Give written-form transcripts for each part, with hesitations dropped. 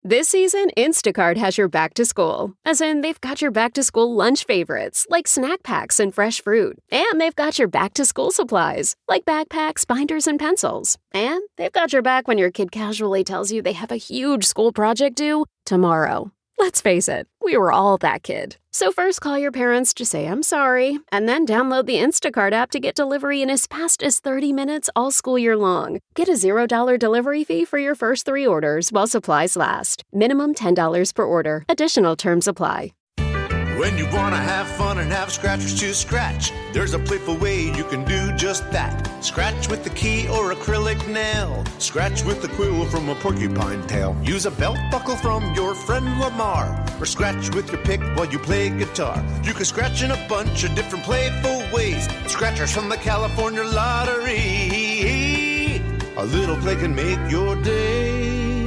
This season, Instacart has your back to school. As in, they've got your back to school lunch favorites, like snack packs and fresh fruit. And they've got your back to school supplies, like backpacks, binders, and pencils. And they've got your back when your kid casually tells you they have a huge school project due tomorrow. Let's face it, we were all that kid. So first call your parents to say I'm sorry, and then download the Instacart app to get delivery in as fast as 30 minutes all school year long. Get a $0 delivery fee for your first 3 orders while supplies last. Minimum $10 per order. Additional terms apply. When you want to have fun and have scratchers to scratch, there's a playful way you can do just that. Scratch with the key or acrylic nail. Scratch with the quill from a porcupine tail. Use a belt buckle from your friend Lamar. Or scratch with your pick while you play guitar. You can scratch in a bunch of different playful ways. Scratchers from the California Lottery. A little play can make your day.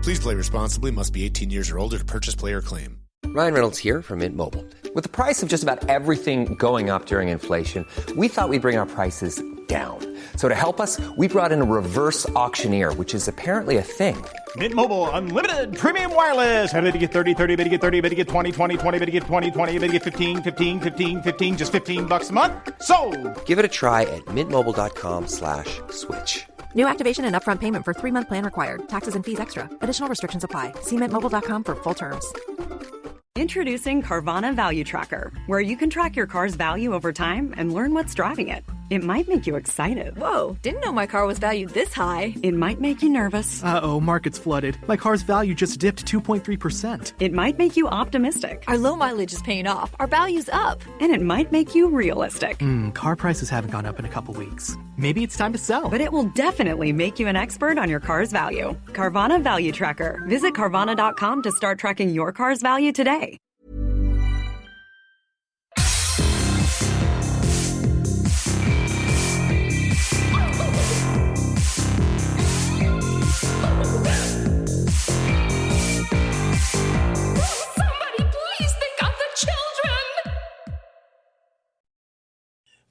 Please play responsibly. Must be 18 years or older to purchase, play, or claim. Ryan Reynolds here from Mint Mobile. With the price of just about everything going up during inflation, we thought we'd bring our prices down. So to help us, we brought in a reverse auctioneer, which is apparently a thing. Mint Mobile Unlimited Premium Wireless. How to get 30, 30, bit to get 30, bit to get 20, 20, 20, bit to get 20, 20, bit to get 15, 15, 15, 15, just $15 a month? Sold! Give it a try at mintmobile.com/switch. New activation and upfront payment for 3-month plan required. Taxes and fees extra. Additional restrictions apply. See mintmobile.com for full terms. Introducing Carvana Value Tracker, where you can track your car's value over time and learn what's driving it. It might make you excited. Whoa, didn't know my car was valued this high. It might make you nervous. Uh-oh, market's flooded. My car's value just dipped 2.3%. It might make you optimistic. Our low mileage is paying off. Our value's up. And it might make you realistic. Car prices haven't gone up in a couple weeks. Maybe it's time to sell. But it will definitely make you an expert on your car's value. Carvana Value Tracker. Visit Carvana.com to start tracking your car's value today.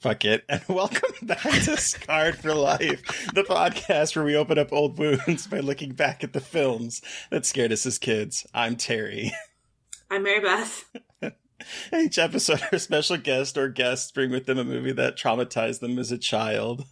Fuck it. And welcome back to Scarred for Life, the podcast where we open up old wounds by looking back at the films that scared us as kids. I'm Terry. I'm Mary Beth. Each episode, our special guest or guests bring with them a movie that traumatized them as a child.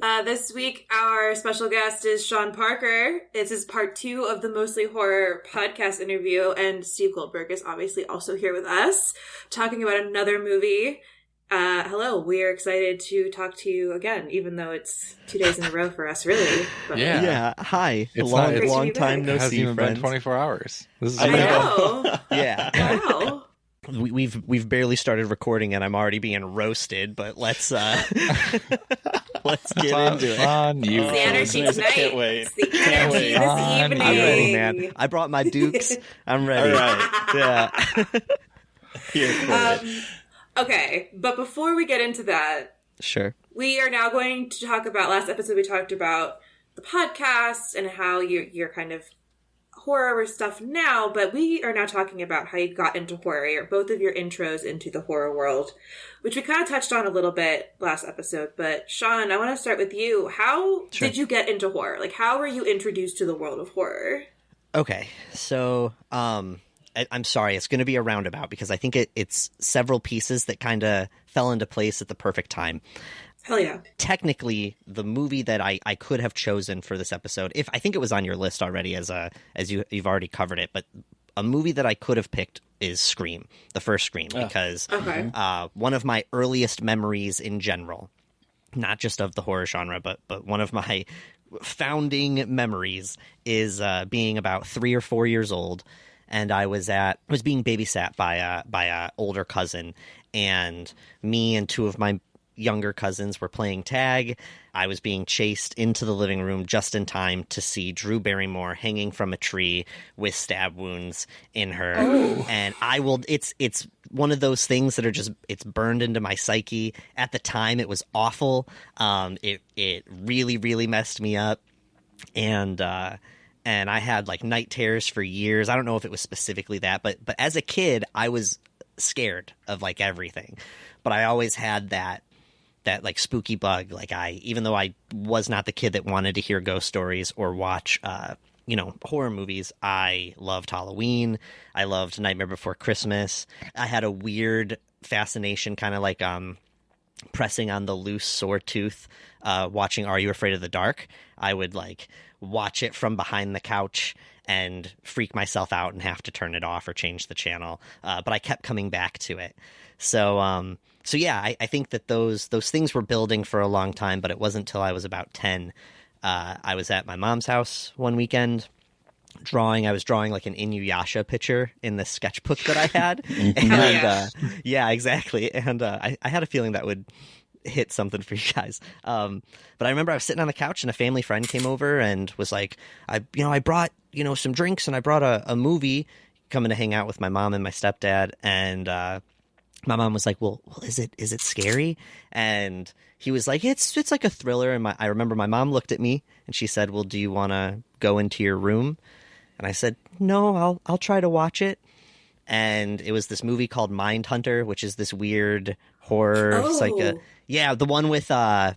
This week, our special guest is Sean Parker. This is part 2 of the Mostly Horror podcast interview, and Steve Goldberg is obviously also here with us, talking about another movie. Hello, we are excited to talk to you again, even though it's 2 days in a row for us, really. But, yeah. Hi. It's long time no see, friends. It hasn't even been 24 hours. This is I know. Yeah. Wow. We've barely started recording and I'm already being roasted, but let's let's get into it. On you. It's the energy tonight. Can't wait. It's the energy this evening. I'm ready, man. I brought my Dukes. I'm ready. All right. Yeah. Here for it. Okay, but before we get into that, sure. We are now going to talk about, last episode we talked about the podcast and how you're kind of horror stuff now, but we are now talking about how you got into horror, or both of your intros into the horror world, which we kind of touched on a little bit last episode. But Sean, I want to start with you. How did you get into horror? Like, how were you introduced to the world of horror? Okay, so I'm sorry, it's going to be a roundabout because I think it's several pieces that kind of fell into place at the perfect time. Hell yeah. Technically, the movie that I could have chosen for this episode, if I think it was on your list already as you've already covered it, but a movie that I could have picked is Scream, the first Scream, because one of my earliest memories in general, not just of the horror genre, but one of my founding memories is being about 3 or 4 years old. And I was being babysat by a older cousin, and me and 2 of my younger cousins were playing tag. I was being chased into the living room just in time to see Drew Barrymore hanging from a tree with stab wounds in her. Oh. And it's one of those things that are just, it's burned into my psyche. At the time, it was awful. It really, really messed me up. And I had like night terrors for years. I don't know if it was specifically that, but as a kid, I was scared of like everything. But I always had that like spooky bug. Like even though I was not the kid that wanted to hear ghost stories or watch horror movies, I loved Halloween. I loved Nightmare Before Christmas. I had a weird fascination, kind of like pressing on the loose sore tooth, watching Are You Afraid of the Dark? I would like watch it from behind the couch and freak myself out and have to turn it off or change the channel. But I kept coming back to it. So yeah, I think that those things were building for a long time, but it wasn't until I was about 10. I was at my mom's house one weekend drawing. I was drawing like an Inuyasha picture in the sketchbook that I had. And yeah, exactly. And I had a feeling that would hit something for you guys. But I remember I was sitting on the couch and a family friend came over and was like, I brought, some drinks and I brought a movie, coming to hang out with my mom and my stepdad. And my mom was like, well, is it scary? And he was like, it's like a thriller. And I remember my mom looked at me and she said, well, do you want to go into your room? And I said, no, I'll try to watch it. And it was this movie called Mindhunter, which is this weird horror. Oh. It's like the one with who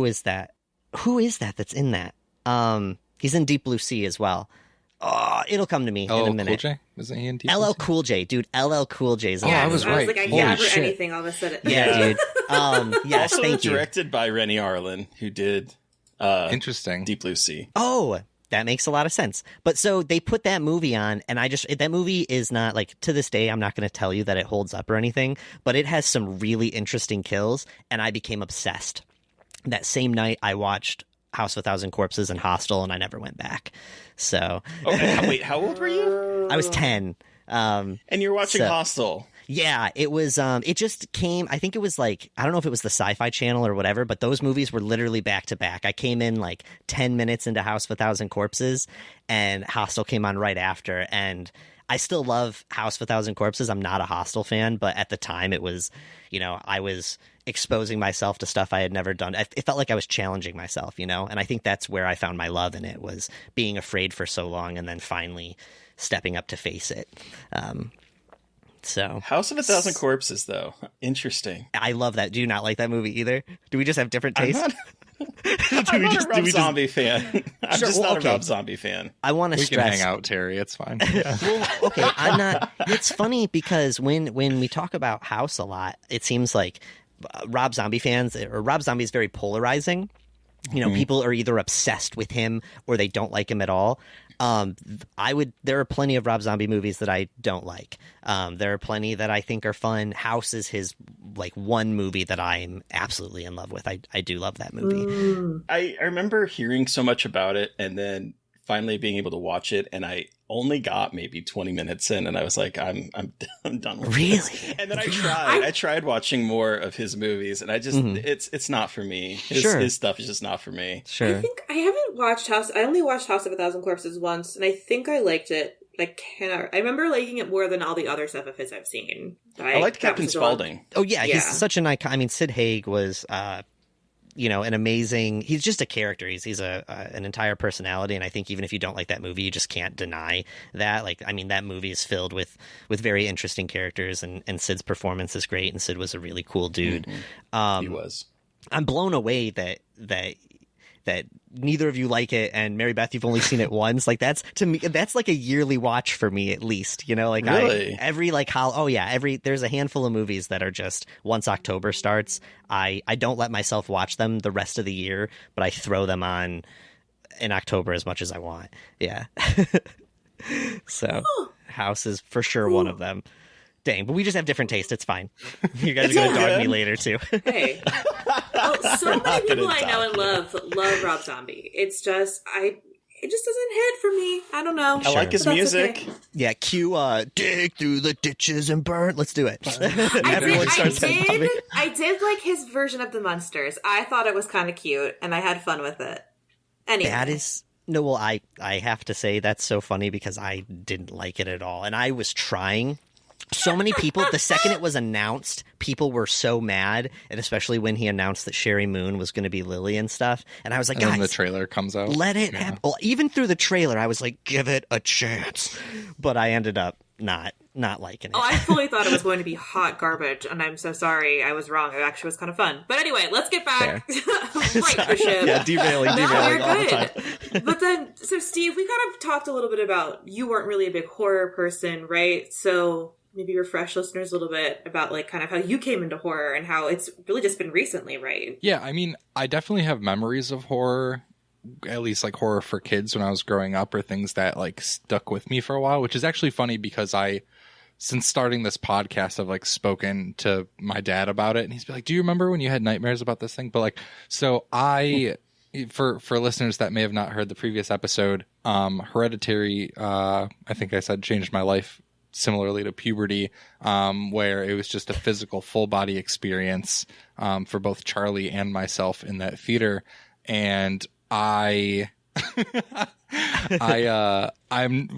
is that? Who is that that's in that? He's in Deep Blue Sea as well. Oh, it'll come to me in a minute. Cool J? Wasn't he in Deep LL Cool J, dude. LL Cool J's. I was right. I was like, I can't remember anything all of a sudden. Yeah, dude. Yes, also thank you. directed by Rennie Arlen, who did interesting Deep Blue Sea. Oh, that makes a lot of sense. But so they put that movie on, and that movie is not like, to this day, I'm not going to tell you that it holds up or anything, but it has some really interesting kills, and I became obsessed. That same night, I watched House of a Thousand Corpses and Hostel, and I never went back. So, wait, how old were you? I was 10. And you're watching Hostel. Yeah, it was, it just came, I think it was like, I don't know if it was the Sci-Fi Channel or whatever, but those movies were literally back to back. I came in like 10 minutes into House of a Thousand Corpses and Hostel came on right after. And I still love House of a Thousand Corpses. I'm not a Hostel fan, but at the time it was, I was exposing myself to stuff I had never done. It felt like I was challenging myself, and I think that's where I found my love in it, was being afraid for so long and then finally stepping up to face it. So House of a Thousand Corpses, though, interesting. I love that. Do you not like that movie either? Do we just have different tastes? I'm not a Rob Zombie fan. I'm just not a Rob Zombie fan. I want to stress. We can hang out, Terry. It's fine. Well, okay, I'm not. It's funny because when we talk about House a lot, it seems like Rob Zombie fans, or Rob Zombie is very polarizing. People are either obsessed with him or they don't like him at all. There are plenty of Rob Zombie movies that I don't like. There are plenty that I think are fun. House is his one movie that I'm absolutely in love with. I do love that movie. I remember hearing so much about it and then finally being able to watch it, and I only got maybe 20 minutes in, and I was like, I'm done with this. And then I tried watching more of his movies, and I just it's not for me. His stuff is just not for me. Sure. I think I haven't watched House. I only watched House of a Thousand Corpses once, and I think I liked it. I remember liking it more than all the other stuff of his I've seen. I liked Captain Spaulding. Oh yeah, he's such an icon. I mean, Sid Haig was an amazing, he's just a character. He's an entire personality. And I think even if you don't like that movie, you just can't deny that. That movie is filled with very interesting characters, and Sid's performance is great. And Sid was a really cool dude. He was. I'm blown away that neither of you like it, and Mary Beth, you've only seen it once. That's to me, that's like a yearly watch for me at least. Really? There's a handful of movies that are just, once October starts, I don't let myself watch them the rest of the year, but I throw them on in October as much as I want. Yeah. So House is for sure one of them. Dang, but we just have different tastes. It's fine. You guys are going to dog me later, too. Hey. So many people I know and love Rob Zombie. It just doesn't hit for me. I don't know. I like his music. Okay. Yeah, cue dig through the ditches and burn. Let's do it. I did like his version of the Munsters. I thought it was kind of cute, and I had fun with it. Anyway. That is... No, well, I have to say that's so funny because I didn't like it at all. And I was trying... So many people, the second it was announced, people were so mad, and especially when he announced that Sherry Moon was going to be Lily and stuff. And I was like, and guys, then the trailer comes out. Let it happen. Well, even through the trailer, I was like, give it a chance. But I ended up not not liking it. Oh, I fully thought it was going to be hot garbage, and I'm so sorry. I was wrong. It actually was kind of fun. But anyway, let's get back right the ship. Yeah, derailing all the time. But then, so Steve, we kind of talked a little bit about you weren't really a big horror person, right? So maybe refresh listeners a little bit about like kind of how you came into horror and how it's really just been recently, right? Yeah, I mean, I definitely have memories of horror, at least like horror for kids when I was growing up, or things that like stuck with me for a while, which is actually funny because since starting this podcast, I've like spoken to my dad about it, and he's been like, do you remember when you had nightmares about this thing? But like, so for listeners that may have not heard the previous episode, Hereditary, I think I said changed my life similarly to puberty, where it was just a physical full body experience for both Charlie and myself in that theater. And I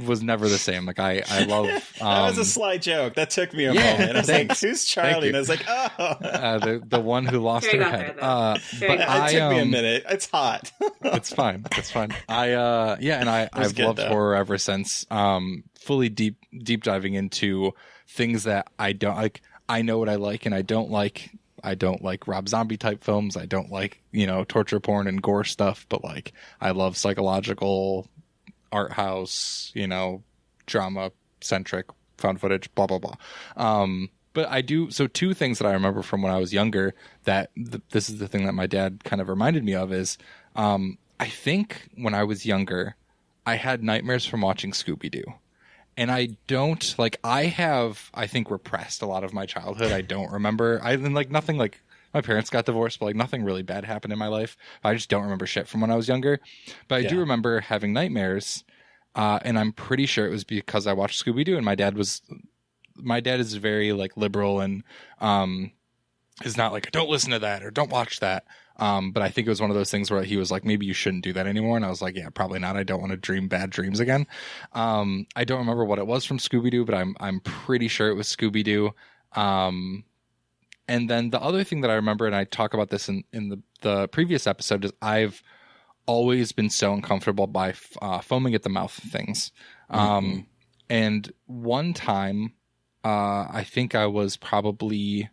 was never the same. Like I love that was a sly joke. That took me a moment. I was like, who's Charlie? And I was like, oh, the one who lost her head. But it took me a minute. It's hot. It's fine. I've loved horror ever since. Fully deep diving into things that I don't like. I know what I like and I don't like. I don't like Rob Zombie type films. I don't like, torture porn and gore stuff, but like I love psychological art house, drama centric found footage, blah, blah, blah. But I do. So two things that I remember from when I was younger that this is the thing that my dad kind of reminded me of is, I think when I was younger, I had nightmares from watching Scooby-Doo. And I don't I think repressed a lot of my childhood. I don't remember. Nothing like my parents got divorced, but like nothing really bad happened in my life. I just don't remember shit from when I was younger. But I do remember having nightmares. And I'm pretty sure it was because I watched Scooby-Doo, and my dad is very like liberal and is not like, don't listen to that or don't watch that. But I think it was one of those things where he was like, maybe you shouldn't do that anymore. And I was like, yeah, probably not. I don't want to dream bad dreams again. I don't remember what it was from Scooby-Doo, but I'm pretty sure it was Scooby-Doo. And then the other thing that I remember, and I talk about this in the previous episode, is I've always been so uncomfortable by foaming at the mouth things. And one time, I think I was probably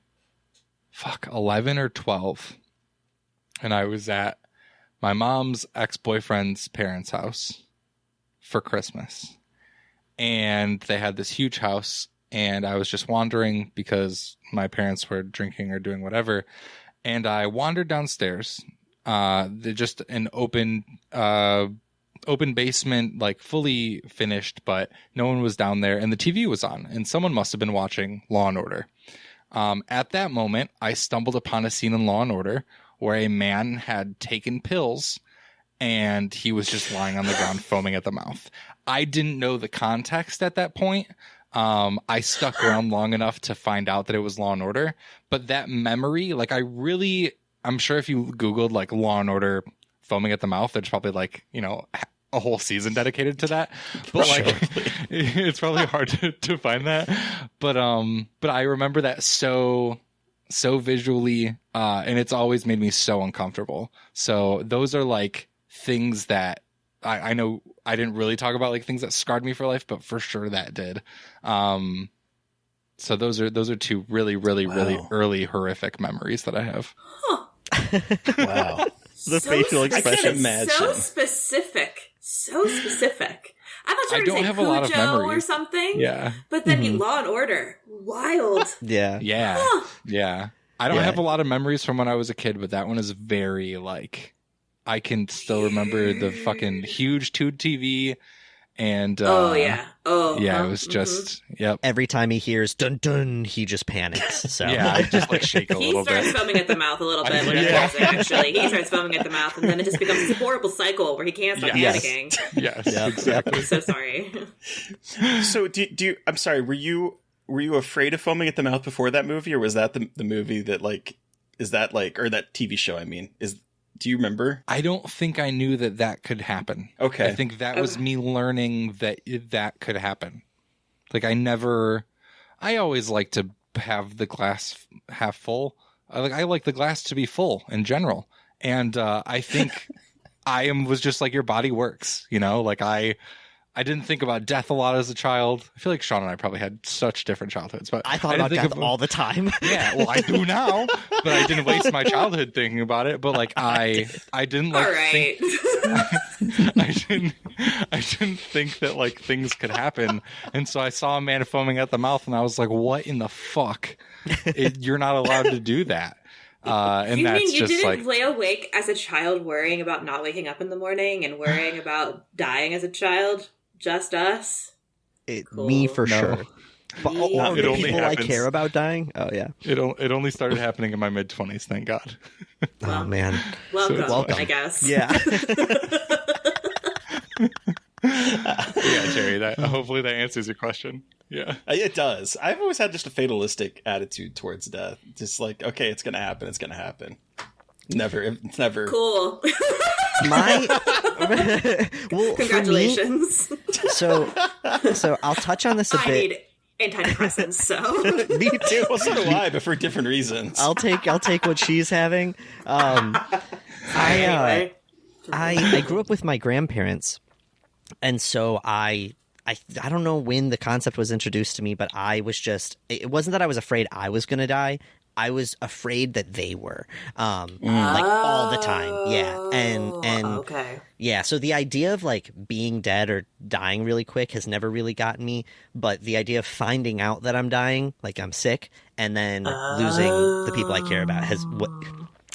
11 or 12. And I was at my mom's ex-boyfriend's parents' house for Christmas. And they had this huge house, and I was just wandering because my parents were drinking or doing whatever. And I wandered downstairs. Just an open basement, like fully finished, but no one was down there. And the TV was on, and someone must have been watching Law and Order. At that moment, I stumbled upon a scene in Law and Order where a man had taken pills and he was just lying on the ground foaming at the mouth. I didn't know the context at that point. I stuck around long enough to find out that it was Law and Order, but that memory, like I'm sure if you Googled like Law and Order foaming at the mouth, there's probably like, a whole season dedicated to that. But it's probably hard to find that. But I remember that so visually, and it's always made me so uncomfortable. So those are like things that I know I didn't really talk about, like things that scarred me for life, but for sure that did. So those are two really, really, really early horrific memories that I have. Huh. Wow. The facial expression. I can't imagine. So specific. I thought you were going to say a lot of Cujo memories or something. Yeah. But then Law and Order. Wild. Yeah. Huh. Yeah. I don't have a lot of memories from when I was a kid, but that one is very like, I can still remember the fucking huge tube TV. And it was just yep. Every time he hears dun dun, he just panics. So yeah, I just like shake a little bit. He starts foaming at the mouth a little bit when he hears it. Actually, he starts foaming at the mouth, and then it just becomes this horrible cycle where he can't stop panicking. Yes, exactly. I'm so sorry. So do you? I'm sorry. Were you afraid of foaming at the mouth before that movie, or was that the movie that like is that like or that TV show? I mean, do you remember? I don't think I knew that could happen. Okay. I think that was me learning that could happen. Like I always like to have the glass half full. I like the glass to be full in general. And I think was just like your body works, like I I didn't think about death a lot as a child. I feel like Sean and I probably had such different childhoods, but I thought about death all the time. Yeah, well, I do now, but I didn't waste my childhood thinking about it. But like, I didn't like think. I didn't think that like things could happen, and so I saw a man foaming at the mouth, and I was like, "What in the fuck? You're not allowed to do that." And you that's mean you just didn't like lay awake as a child worrying about not waking up in the morning and worrying about dying as a child? Just us? Cool. Me for sure. But all it the only people happens. I care about dying? Oh, yeah. It only started happening in my mid-20s, thank God. Oh, man. Welcome, I guess. Yeah. Yeah, Jerry, hopefully that answers your question. Yeah. It does. I've always had just a fatalistic attitude towards death. Just like, okay, it's going to happen. It's going to happen. It's never. Cool. Well, congratulations. So I'll touch on this a bit. I need antidepressants, so. Me too. Well, so do I, but for different reasons. I'll take what she's having. Anyway. I grew up with my grandparents, and so I don't know when the concept was introduced to me, but I was just, it wasn't that I was afraid I was going to die. I was afraid that they were, like all the time. Yeah. And okay. Yeah. So the idea of like being dead or dying really quick has never really gotten me. But the idea of finding out that I'm dying, like I'm sick, and then losing the people I care about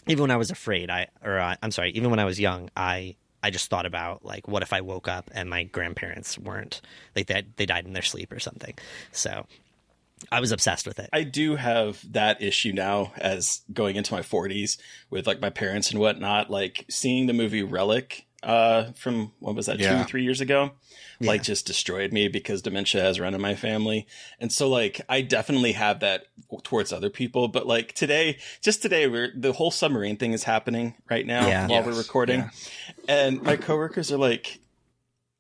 even when I was afraid, even when I was young, I just thought about like, what if I woke up and my grandparents weren't, like they died in their sleep or something. So I was obsessed with it. I do have that issue now as going into my 40s with like my parents and whatnot, like seeing the movie Relic from, what was that, 2 or 3 years ago? Like just destroyed me because dementia has run in my family. And so like, I definitely have that towards other people. But like today, the whole submarine thing is happening right now while we're recording. Yeah. And my coworkers are like,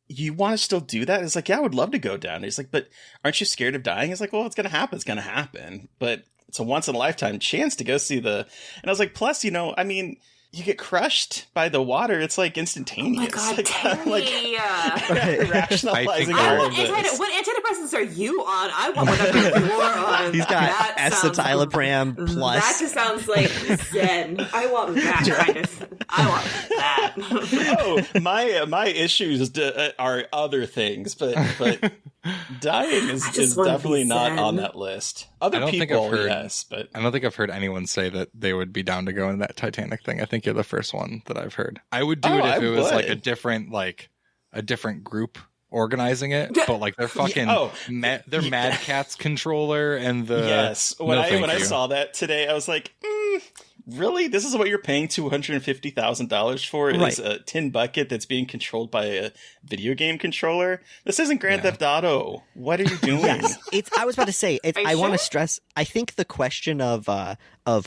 you want to still do that? It's like, yeah, I would love to go down. He's like, but aren't you scared of dying? It's like, well, it's going to happen. It's going to happen. But it's a once in a lifetime chance to go see and I was like, plus, I mean, you get crushed by the water. It's like instantaneous. Oh my God, like, Terry. Rationalizing all of this. What antidepressants are you on? I want whatever you're on. He's got escitalopram plus. That just sounds like Zen. I want that kind of. I want that. Oh, my issues are other things, but dying is definitely not on that list. Other people, yes, but I don't think I've heard anyone say that they would be down to go in that Titanic thing. I think you're the first one that I've heard. I would do it if it was like a different group organizing it, but like they're fucking they're Mad Catz controller and the when I saw that today, I was like, really? This is what you're paying $250,000 for? Is a tin bucket that's being controlled by a video game controller? This isn't Grand Theft Auto. What are you doing? Yes, I was about to say. I want to stress. I think the question of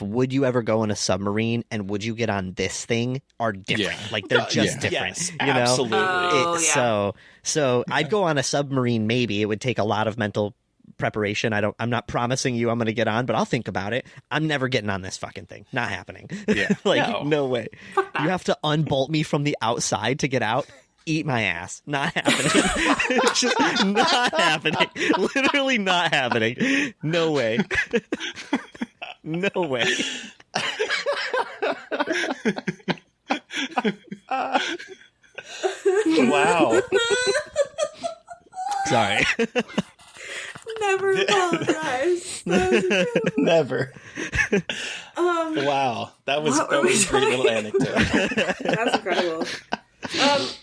would you ever go in a submarine and would you get on this thing are different. Yeah. Like they're just different. Yes, you know? Absolutely. So I'd go on a submarine. Maybe it would take a lot of mental preparation. I'm not promising you I'm going to get on, but I'll think about it. I'm never getting on this fucking thing. Not happening. Yeah. No way. You have to unbolt me from the outside to get out. Eat my ass. Not happening. It's just not happening. Literally not happening. No way. No way. Wow. Sorry. Never apologize. Never. Wow, that was a great little anecdote. That's incredible.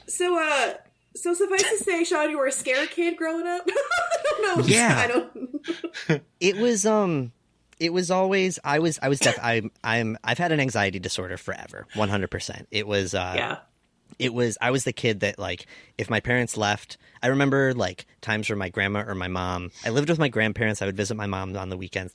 So suffice to say, Sean, you were a scared kid growing up. I don't know. Yeah. I don't. It was always. I've had an anxiety disorder forever. 100%. It was. I was the kid that, like, if my parents left, I remember, like, times where my grandma or my mom, I lived with my grandparents, I would visit my mom on the weekends.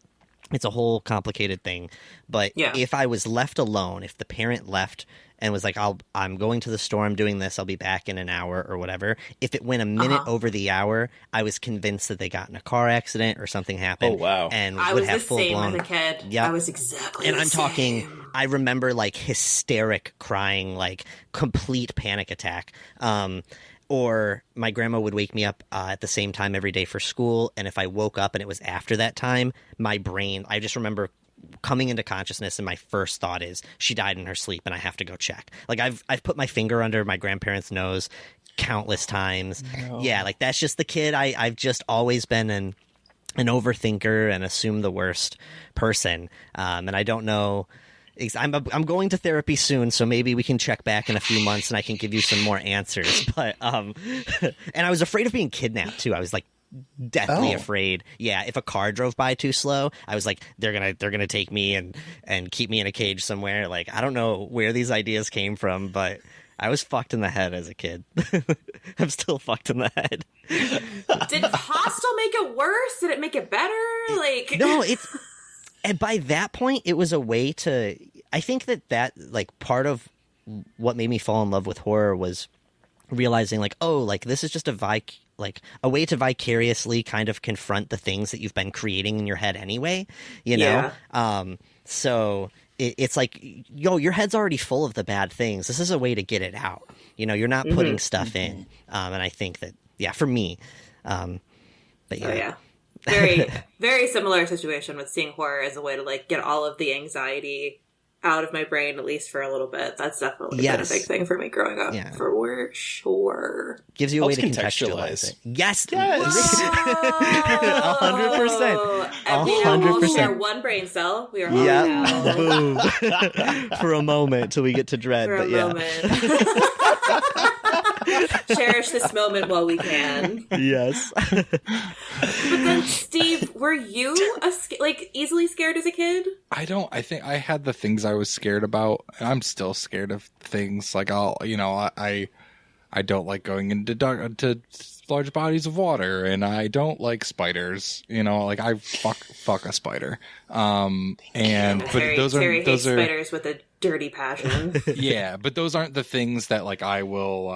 It's a whole complicated thing. But if I was left alone, if the parent left and was like, I'm going to the store, I'm doing this, I'll be back in an hour or whatever. If it went a minute over the hour, I was convinced that they got in a car accident or something happened. Oh, wow. And I would was have the full same blown. as a kid. Yep. I was exactly and the I'm same. talking, I remember like hysteric crying, like complete panic attack. Or my grandma would wake me up at the same time every day for school, and if I woke up and it was after that time, my brain, I just remember coming into consciousness, and my first thought is she died in her sleep and I have to go check. Like I've put my finger under my grandparents' nose countless times. No. Yeah, like that's just the kid. I've just always been an overthinker and assume the worst person. And I don't know. I'm going to therapy soon, so maybe we can check back in a few months and I can give you some more answers. But and I was afraid of being kidnapped too. I was like deathly afraid. Yeah, if a car drove by too slow, I was like, they're gonna take me and keep me in a cage somewhere. Like I don't know where these ideas came from, but I was fucked in the head as a kid. I'm still fucked in the head. Did Hostel make it worse? Did it make it better? Like no, and by that point, it was a way to. I think that like part of what made me fall in love with horror was realizing like, oh, like this is just a way to vicariously kind of confront the things that you've been creating in your head anyway, you know? Yeah. So it's like, your head's already full of the bad things. This is a way to get it out. You know, you're not putting stuff in. And I think that, yeah, for me, but yeah. Oh, yeah. Very, very similar situation with seeing horror as a way to like get all of the anxiety out of my brain, at least for a little bit. That's definitely been a big thing for me growing up, for sure. Gives you a way to contextualize it. Yes. 100%. And we all share one brain cell. We are all now. Boom. For a moment till we get to Dread. For but a moment. Cherish this moment while we can. Yes. But then, Steve, were you easily scared as a kid? I think I had the things I was scared about. I'm still scared of things. Like I don't like going into large bodies of water, and I don't like spiders. You know, like I fuck a spider. But those are spiders with a dirty passion. Yeah, but those aren't the things that like I will.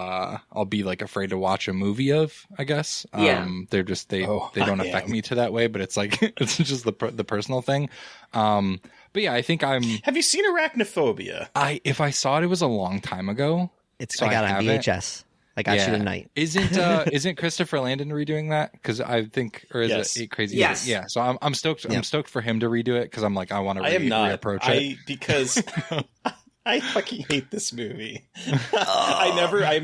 I'll be like afraid to watch a movie of. I guess. They're just they don't affect me to that way. But it's like it's just the personal thing. But yeah, I think I'm. Have you seen Arachnophobia? If I saw it, it was a long time ago. I got it on VHS. I got you tonight. Isn't Christopher Landon redoing that? Because I think, or is it Crazy? Yes. Yeah. So I'm stoked. I'm stoked for him to redo it because I'm like I want to reapproach it because I fucking hate this movie. I'm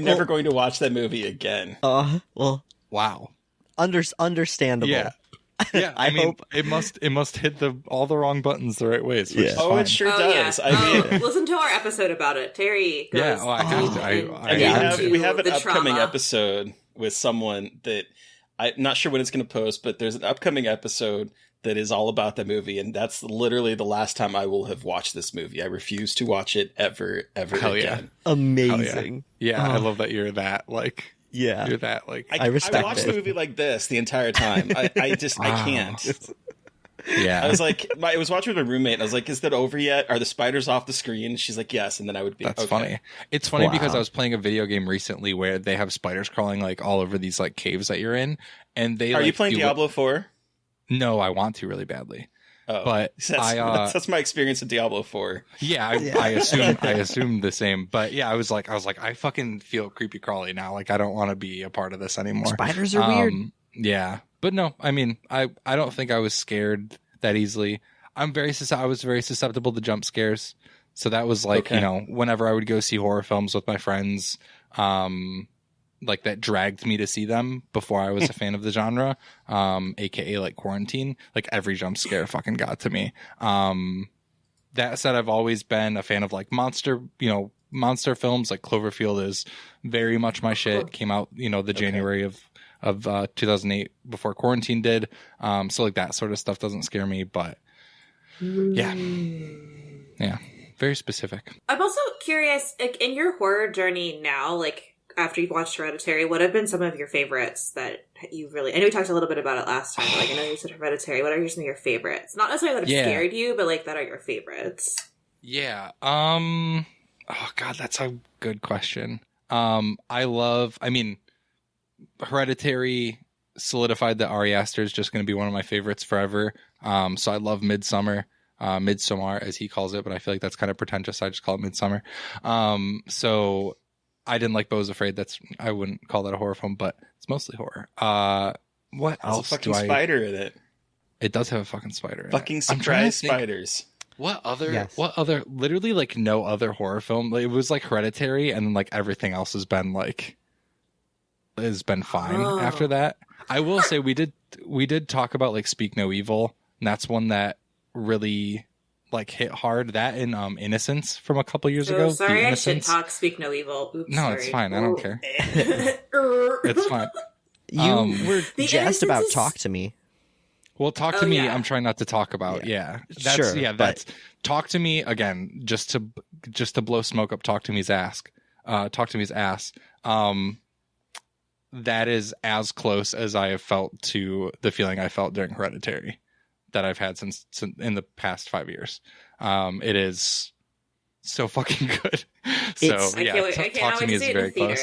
never going to watch that movie again. Well, wow. Understandable. Yeah. Yeah, I mean, hope it must hit all the wrong buttons the right ways. Which is fine. It sure does. Yeah. I mean, listen to our episode about it. Terry goes I have to. We have an upcoming episode with someone that I'm not sure when it's going to post, but there's an upcoming episode that is all about the movie, and that's literally the last time I will have watched this movie. I refuse to watch it ever Hell again. Yeah. Amazing. Yeah, I love that you're that like. Yeah, you're that like. I respect. I watched the movie like this the entire time. I can't. Yeah, I was watching with my roommate. And I was like, "Is that over yet? Are the spiders off the screen?" She's like, "Yes," and then I would be. That's okay. funny. It's funny because I was playing a video game recently where they have spiders crawling like all over these like caves that you're in, and they. Are you playing Diablo 4? No, I want to really badly. Oh, but that's my experience with Diablo 4. Yeah, I assumed the same. But yeah, I was like, I fucking feel creepy crawly now. Like I don't want to be a part of this anymore. Spiders are weird. Yeah, but no, I mean, I don't think I was scared that easily. I was very susceptible to jump scares. So that was like, whenever I would go see horror films with my friends, like that dragged me to see them before I was a fan of the genre, aka like Quarantine. Like every jump scare fucking got to me. That said, I've always been a fan of like monster films. Like Cloverfield is very much my shit. Came out, the January of 2008 before Quarantine did. So like that sort of stuff doesn't scare me, but yeah, very specific. I'm also curious, like in your horror journey now, like after you've watched Hereditary, what have been some of your favorites that you really... I know we talked a little bit about it last time, but like I know you said Hereditary. What are some of your favorites? Not necessarily that have scared you, but like that are your favorites. Yeah. Oh God, that's a good question. Hereditary solidified that Ari Aster is just going to be one of my favorites forever. So I love Midsommar, as he calls it, but I feel like that's kind of pretentious. I just call it Midsommar. So I didn't like Beau's Afraid. I wouldn't call that a horror film, but it's mostly horror. What There's else? a fucking spider in it. It does have a fucking spider in fucking it. surprise spiders. What other literally like no other horror film. Like, it was like Hereditary, and then like everything else has been fine after that. I will say we did talk about like Speak No Evil, and that's one that really like hit hard. That in Innocence from a couple years ago. Sorry, I should talk Speak No Evil. Oops, no, sorry. it's fine. I don't care. It's fine. You were jazzed about is... Talk to Me. Well, Talk to Me, I'm trying not to talk about. Yeah. That's, sure. That's Talk to Me again, just to blow smoke up Talk to Me's ass. Talk to Me's ass. That is as close as I have felt to the feeling I felt during Hereditary that I've had since in the past 5 years. It is so fucking good. So Talk to Me is very close.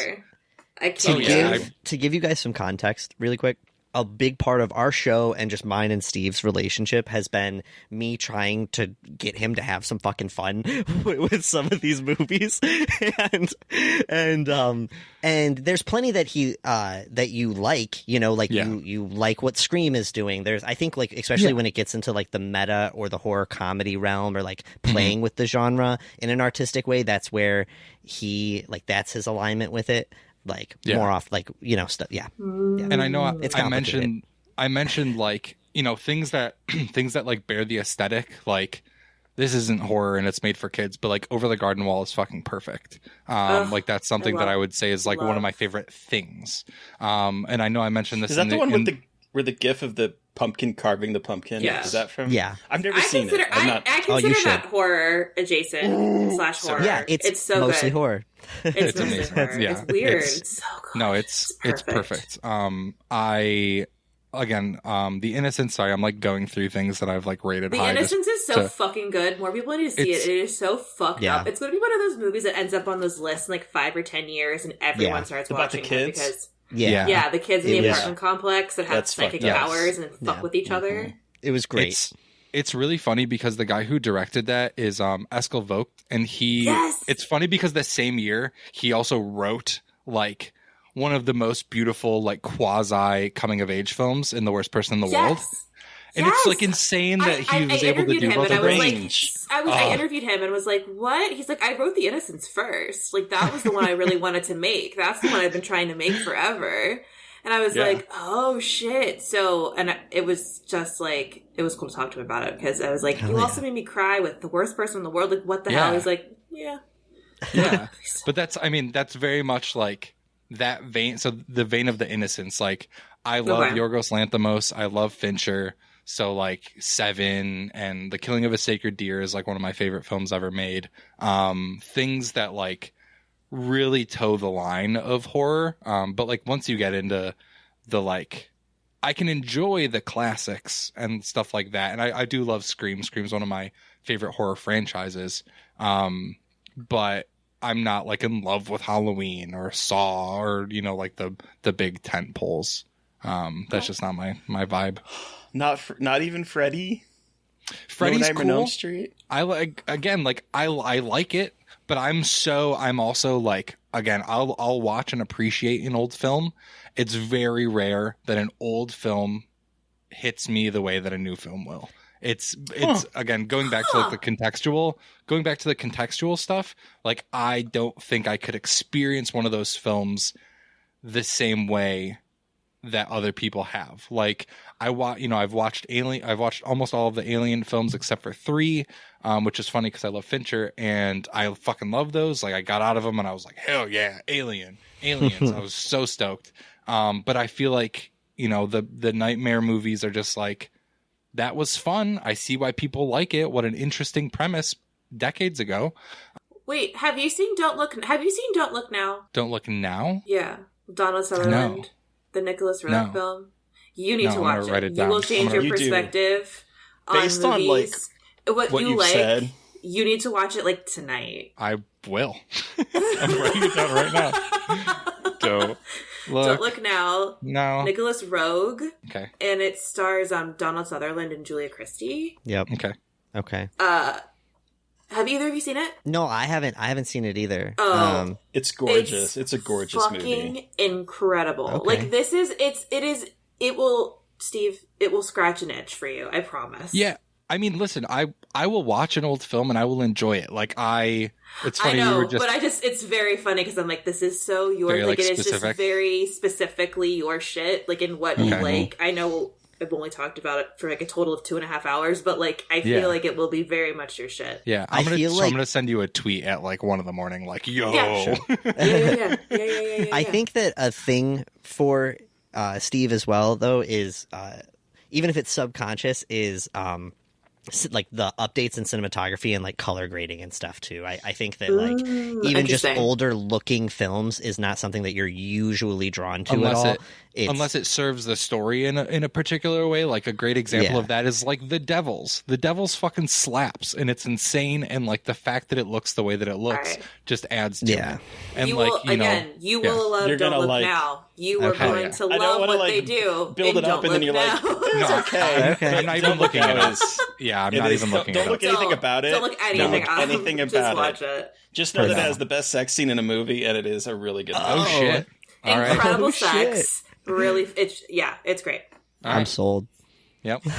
I can't to give you guys some context really quick, a big part of our show and just mine and Steve's relationship has been me trying to get him to have some fucking fun with some of these movies. and there's plenty that that you like, you like what Scream is doing. I think like, especially when it gets into like the meta or the horror comedy realm or like playing with the genre in an artistic way, that's where that's his alignment with it. More off, stuff. Yeah. And I know it's I mentioned like, things that like bear the aesthetic, like this isn't horror and it's made for kids, but like Over the Garden Wall is fucking perfect. Like that's something that I would say is like one of my favorite things. And I know I mentioned this. Is that the one with where the gif of the pumpkin carving the pumpkin? Yeah. Is that from? Yeah. I've never seen it. I consider that horror adjacent / horror. Yeah, it's so mostly good. Horror. It's amazing. Horror. Yeah. It's weird. It's so good. No, it's perfect. The Innocence. Sorry, I'm like going through things that I've like rated The high. The Innocence is so fucking good. More people need to see it. It is so fucked up. It's going to be one of those movies that ends up on those lists in like 5 or 10 years, and everyone starts watching the kids? it because the kids in the apartment complex that have psychic powers and fuck with each other. It was great. It's really funny because the guy who directed that is Eskil Vogt, and it's funny because the same year he also wrote like one of the most beautiful like quasi coming of age films in The Worst Person in the World. And it's like insane that he was able to do both of those. I interviewed him and was like, what? He's like, I wrote The Innocents first. Like, that was the one I really wanted to make. That's the one I've been trying to make forever. And I was like, oh, shit. So, and it was just like, it was cool to talk to him about it because I was like, you also made me cry with The Worst Person in the World. Like, what the hell? He's like, yeah. But that's very much like that vein. So the vein of The Innocents, like, I love Yorgos Lanthimos. I love Fincher. So like Seven and The Killing of a Sacred Deer is like one of my favorite films ever made. Things that like really toe the line of horror. But like once you get into the like, I can enjoy the classics and stuff like that. And I do love Scream. Scream's one of my favorite horror franchises. But I'm not like in love with Halloween or Saw or, like the big tent poles. That's just not my vibe. Not even Freddy. Freddy's cool. Elm Street. I like I like it, but I'm also like, again, I'll watch and appreciate an old film. It's very rare that an old film hits me the way that a new film will. It's again going back to like the contextual stuff. Like I don't think I could experience one of those films the same way that other people have. Like I've watched almost all of the Alien films except for 3, which is funny because I love Fincher and I fucking love those. Like I got out of them and I was like, hell yeah, aliens. I was so stoked. But I feel like, the Nightmare movies are just like, that was fun. I see why people like it. What an interesting premise decades ago. Wait, have you seen Don't Look Now? Don't Look Now? Yeah. Donald Sutherland. No. The Nicholas Roeg film. You need to watch it. You will change your perspective on based movies. on like what you like. Said. You need to watch it like tonight. I will. I'm writing it down right now. Don't Look Now. No. Nicholas Roeg. Okay. And it stars Donald Sutherland and Julia Christie. Yep. Okay. Okay. Have either of you seen it? No, I haven't seen it either. Oh, it's gorgeous. It's a gorgeous fucking movie. Incredible. Okay. Like it will, Steve, it will scratch an itch for you. I promise. Yeah. I mean, listen, I will watch an old film and I will enjoy it. Like it's funny. I know, you were just, but it's very funny because I'm like, this is so your, very, like, it is specific. just very specifically your shit, like in what you like. I know I've only talked about it for like a total of 2.5 hours, but like, I feel like it will be very much your shit. Yeah. I'm gonna send you a tweet at like 1 a.m, like, yo. Yeah, sure. yeah. I think that a thing for Steve as well, though, is even if it's subconscious, is like the updates in cinematography and like color grading and stuff too. I think that like even just older looking films is not something that you're usually drawn to at all. Unless it serves the story in a particular way. Like a great example of that is like The Devils. The Devils fucking slaps and it's insane, and like the fact that it looks the way that it looks just adds to it. And you like will, you will love You're Don't gonna Look like, Now. You are going to I don't love wanna, what they do. Build it up and then you're like, it's okay. I'm not even looking at it. Yeah, I'm not even looking at it. Don't look anything about it. Don't look anything about just watch it. Just know that it has the best sex scene in a movie, and it is a really good movie. Oh shit! All right. Incredible sex. Really, it's great. I'm sold. Yep. But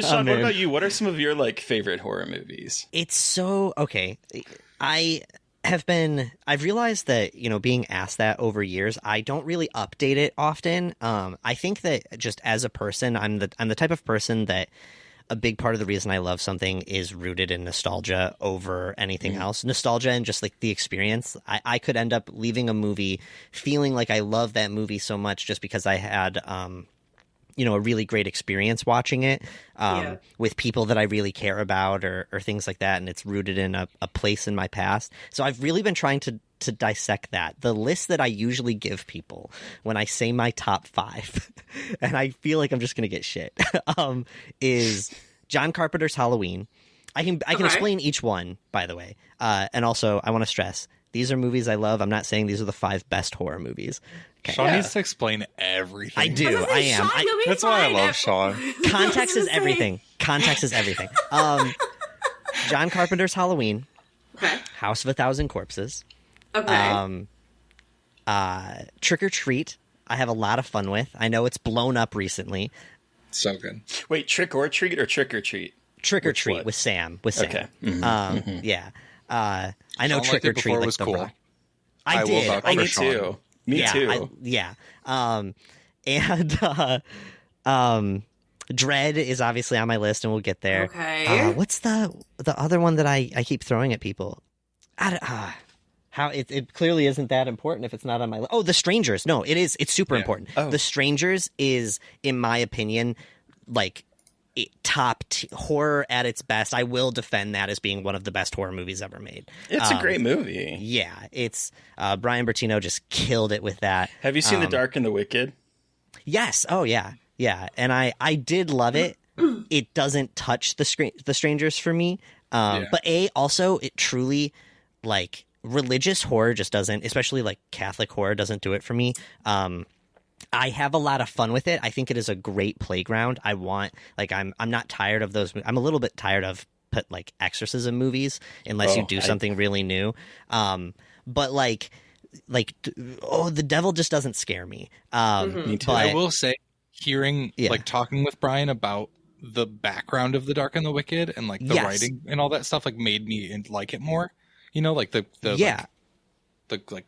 Sean, what about you? What are some of your like favorite horror movies? It's so okay. I've realized that, being asked that over years, I don't really update it often. I think that just as a person, I'm the type of person that a big part of the reason I love something is rooted in nostalgia over anything else. Nostalgia and just like the experience. I could end up leaving a movie feeling like I love that movie so much just because I had, a really great experience watching it with people that I really care about or things like that. And it's rooted in a place in my past. So I've really been trying to dissect that. The list that I usually give people when I say my top 5, and I feel like I'm just going to get shit, is John Carpenter's Halloween. I can explain each one, by the way. And also, I want to stress, these are movies I love. I'm not saying these are the 5 best horror movies. Okay. Sean needs to explain everything. I do. I am. That's why I love Sean. Context is everything. Context is everything. John Carpenter's Halloween. Okay. House of a Thousand Corpses. Okay. Trick or Treat. I have a lot of fun with. I know it's blown up recently. So good. Wait, Trick or Treat or Trick or Treat? Trick or Treat with Sam. Okay. Yeah. I know Sean Trick or Treat like was cool. Rock. I did. Me too. Me too. Dread is obviously on my list, and we'll get there. Okay. What's the other one that I keep throwing at people? How it clearly isn't that important if it's not on my list. Oh, The Strangers. No, it is. It's super important. Oh. The Strangers is, in my opinion, like horror at its best. I will defend that as being one of the best horror movies ever made. It's a great movie. Yeah, it's Brian Bertino just killed it with that. Have you seen The Dark and the Wicked? Yes. Oh yeah. Yeah, and I did love it. It doesn't touch the Strangers for me. But also it truly, like, religious horror just doesn't, especially like Catholic horror doesn't do it for me. I have a lot of fun with it. I think it is a great playground. I'm not tired of those. I'm a little bit tired of like exorcism movies unless you do something really new. But the devil just doesn't scare me. Me too. I will say, talking with Brian about the background of The Dark and the Wicked and like the writing and all that stuff, like made me like it more. Like the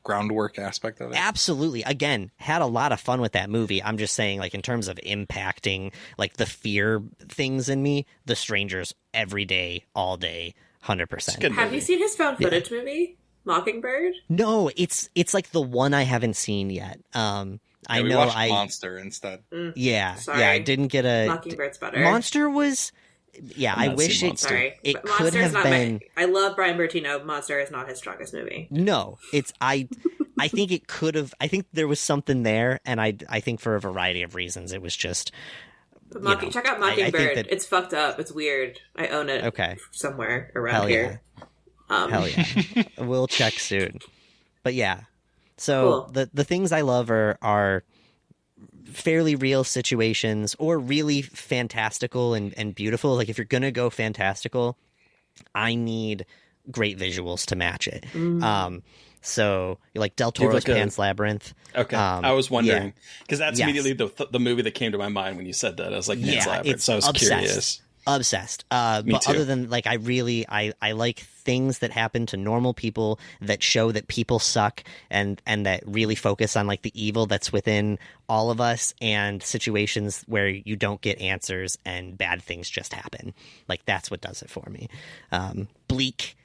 groundwork aspect of it. Absolutely. Again, had a lot of fun with that movie. I'm just saying, like, in terms of impacting like the fear things in me, The Strangers every day, all day, 100%. Have you seen his found footage movie, Mockingbird? No, it's like the one I haven't seen yet. I know watched Monster instead. Yeah, Sorry. yeah, I didn't get a Mockingbird better. Monster was. Yeah, I wish it. Sorry, it but could Monster's have been. I love Brian Bertino. Monster is not his strongest movie. No, it's I think it could have. I think there was something there, and I think for a variety of reasons, it was just. Check out Mockingbird. It's fucked up. It's weird. I own it. Okay. Somewhere around here. Hell yeah. We'll check soon. But yeah. So cool. the things I love are fairly real situations or really fantastical and beautiful. Like if you're going to go fantastical, I need great visuals to match it. So like Del Toro's Pan's Labyrinth. Okay, I was wondering because that's immediately the movie that came to my mind when you said that. I was like, Pan's Labyrinth. So I was curious. Obsessed. But too. Other than like, I like things that happen to normal people that show that people suck and that really focus on like the evil that's within all of us and situations where you don't get answers and bad things just happen. Like that's what does it for me. Bleak,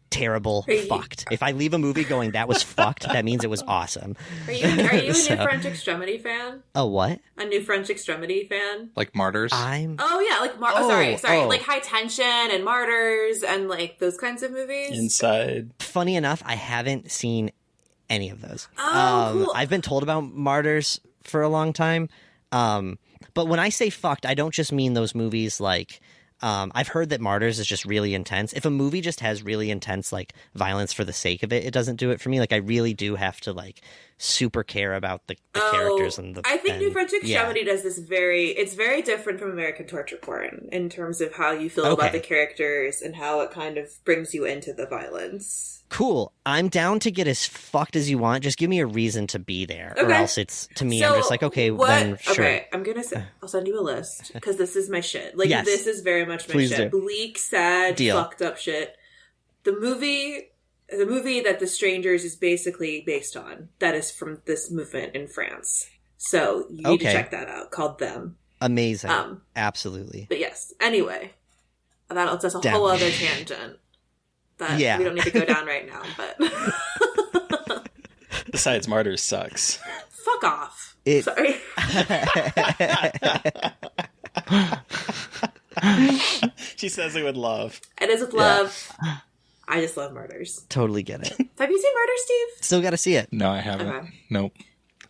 terrible, fucked. If I leave a movie going, that was fucked, that means it was awesome. Are you a new French Extremity fan? A what? A new French Extremity fan? Like Martyrs? Oh, yeah, like sorry. Like High Tension and Martyrs and like those kinds of movies. Inside. Funny enough, I haven't seen any of those. Cool. I've been told about Martyrs for a long time. But when I say fucked, I don't just mean those movies like... I've heard that Martyrs is just really intense. If a movie just has really intense like violence for the sake of it, it doesn't do it for me. Like I really do have to like super care about the characters and the. I think New French Extremity does this it's very different from American torture porn in terms of how you feel about the characters and how it kind of brings you into the violence. Cool. I'm down to get as fucked as you want. Just give me a reason to be there, or else it's to me. I'm just like, then sure. Okay, I'm gonna say I'll send you a list because this is my shit. Like this is very much my shit. Do. Bleak, sad, fucked up shit. The movie that The Strangers is basically based on, that is from this movement in France. So you need to check that out. Called Them. Amazing. Absolutely. But yes. Anyway, that's a whole other tangent. That we don't need to go down right now, but... Besides, Martyrs sucks. Fuck off. Sorry. She says it with love. It is with love. I just love Martyrs. Totally get it. Have you seen Martyrs, Steve? Still got to see it. No, I haven't. Okay. Nope.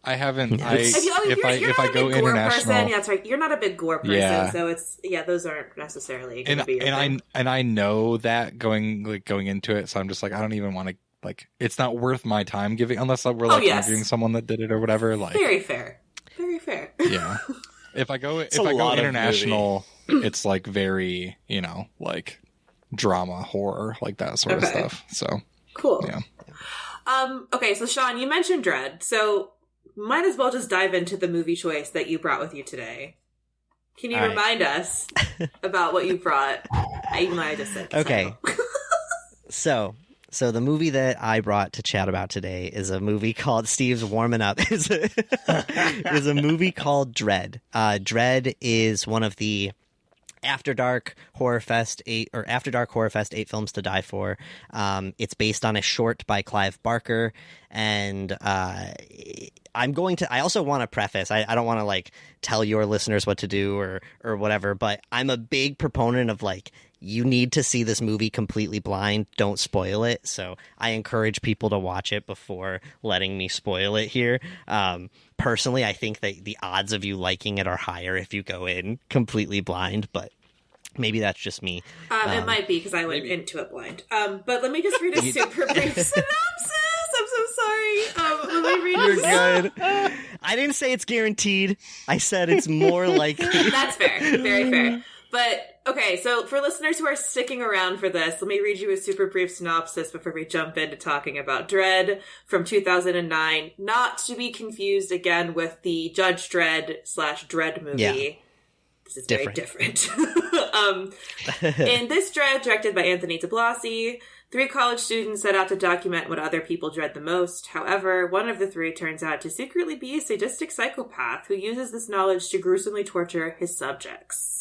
I haven't. If I go international, person, that's right. You're not a big gore person, so it's those aren't necessarily going to be your thing. I know that going into it, so I'm just like, I don't even want to like. It's not worth my time giving unless we're like interviewing someone that did it or whatever. Like very fair. Yeah. If I go international, it's like very like drama, horror, like that sort of stuff. So cool. Yeah. Okay, so Sean, you mentioned Dread, so might as well just dive into the movie choice that you brought with you today. Can you remind us about what you brought? Even though I just said okay. So the movie that I brought to chat about today is a movie called Steve's warming up. is a movie called Dread. Dread is one of the After Dark Horror Fest 8 8 films to die for. It's based on a short by Clive Barker, and I also want to preface, I don't want to like tell your listeners what to do or whatever, but I'm a big proponent of like, you need to see this movie completely blind. Don't spoil it. So I encourage people to watch it before letting me spoil it here. Personally, I think that the odds of you liking it are higher if you go in completely blind, but maybe that's just me. It might be because I went into it blind. But let me just read a super brief synopsis. I'm so sorry. Let me read You're good. I didn't say it's guaranteed. I said it's more likely. That's fair. Very fair. But, okay, so for listeners who are sticking around for this, let me read you a super brief synopsis before we jump into talking about Dread from 2009. Not to be confused again with the Judge Dredd / Dread movie. Yeah. This is very different. In this Dread, directed by Anthony DiBlasi, 3 college students set out to document what other people dread the most. However, one of the 3 turns out to secretly be a sadistic psychopath who uses this knowledge to gruesomely torture his subjects.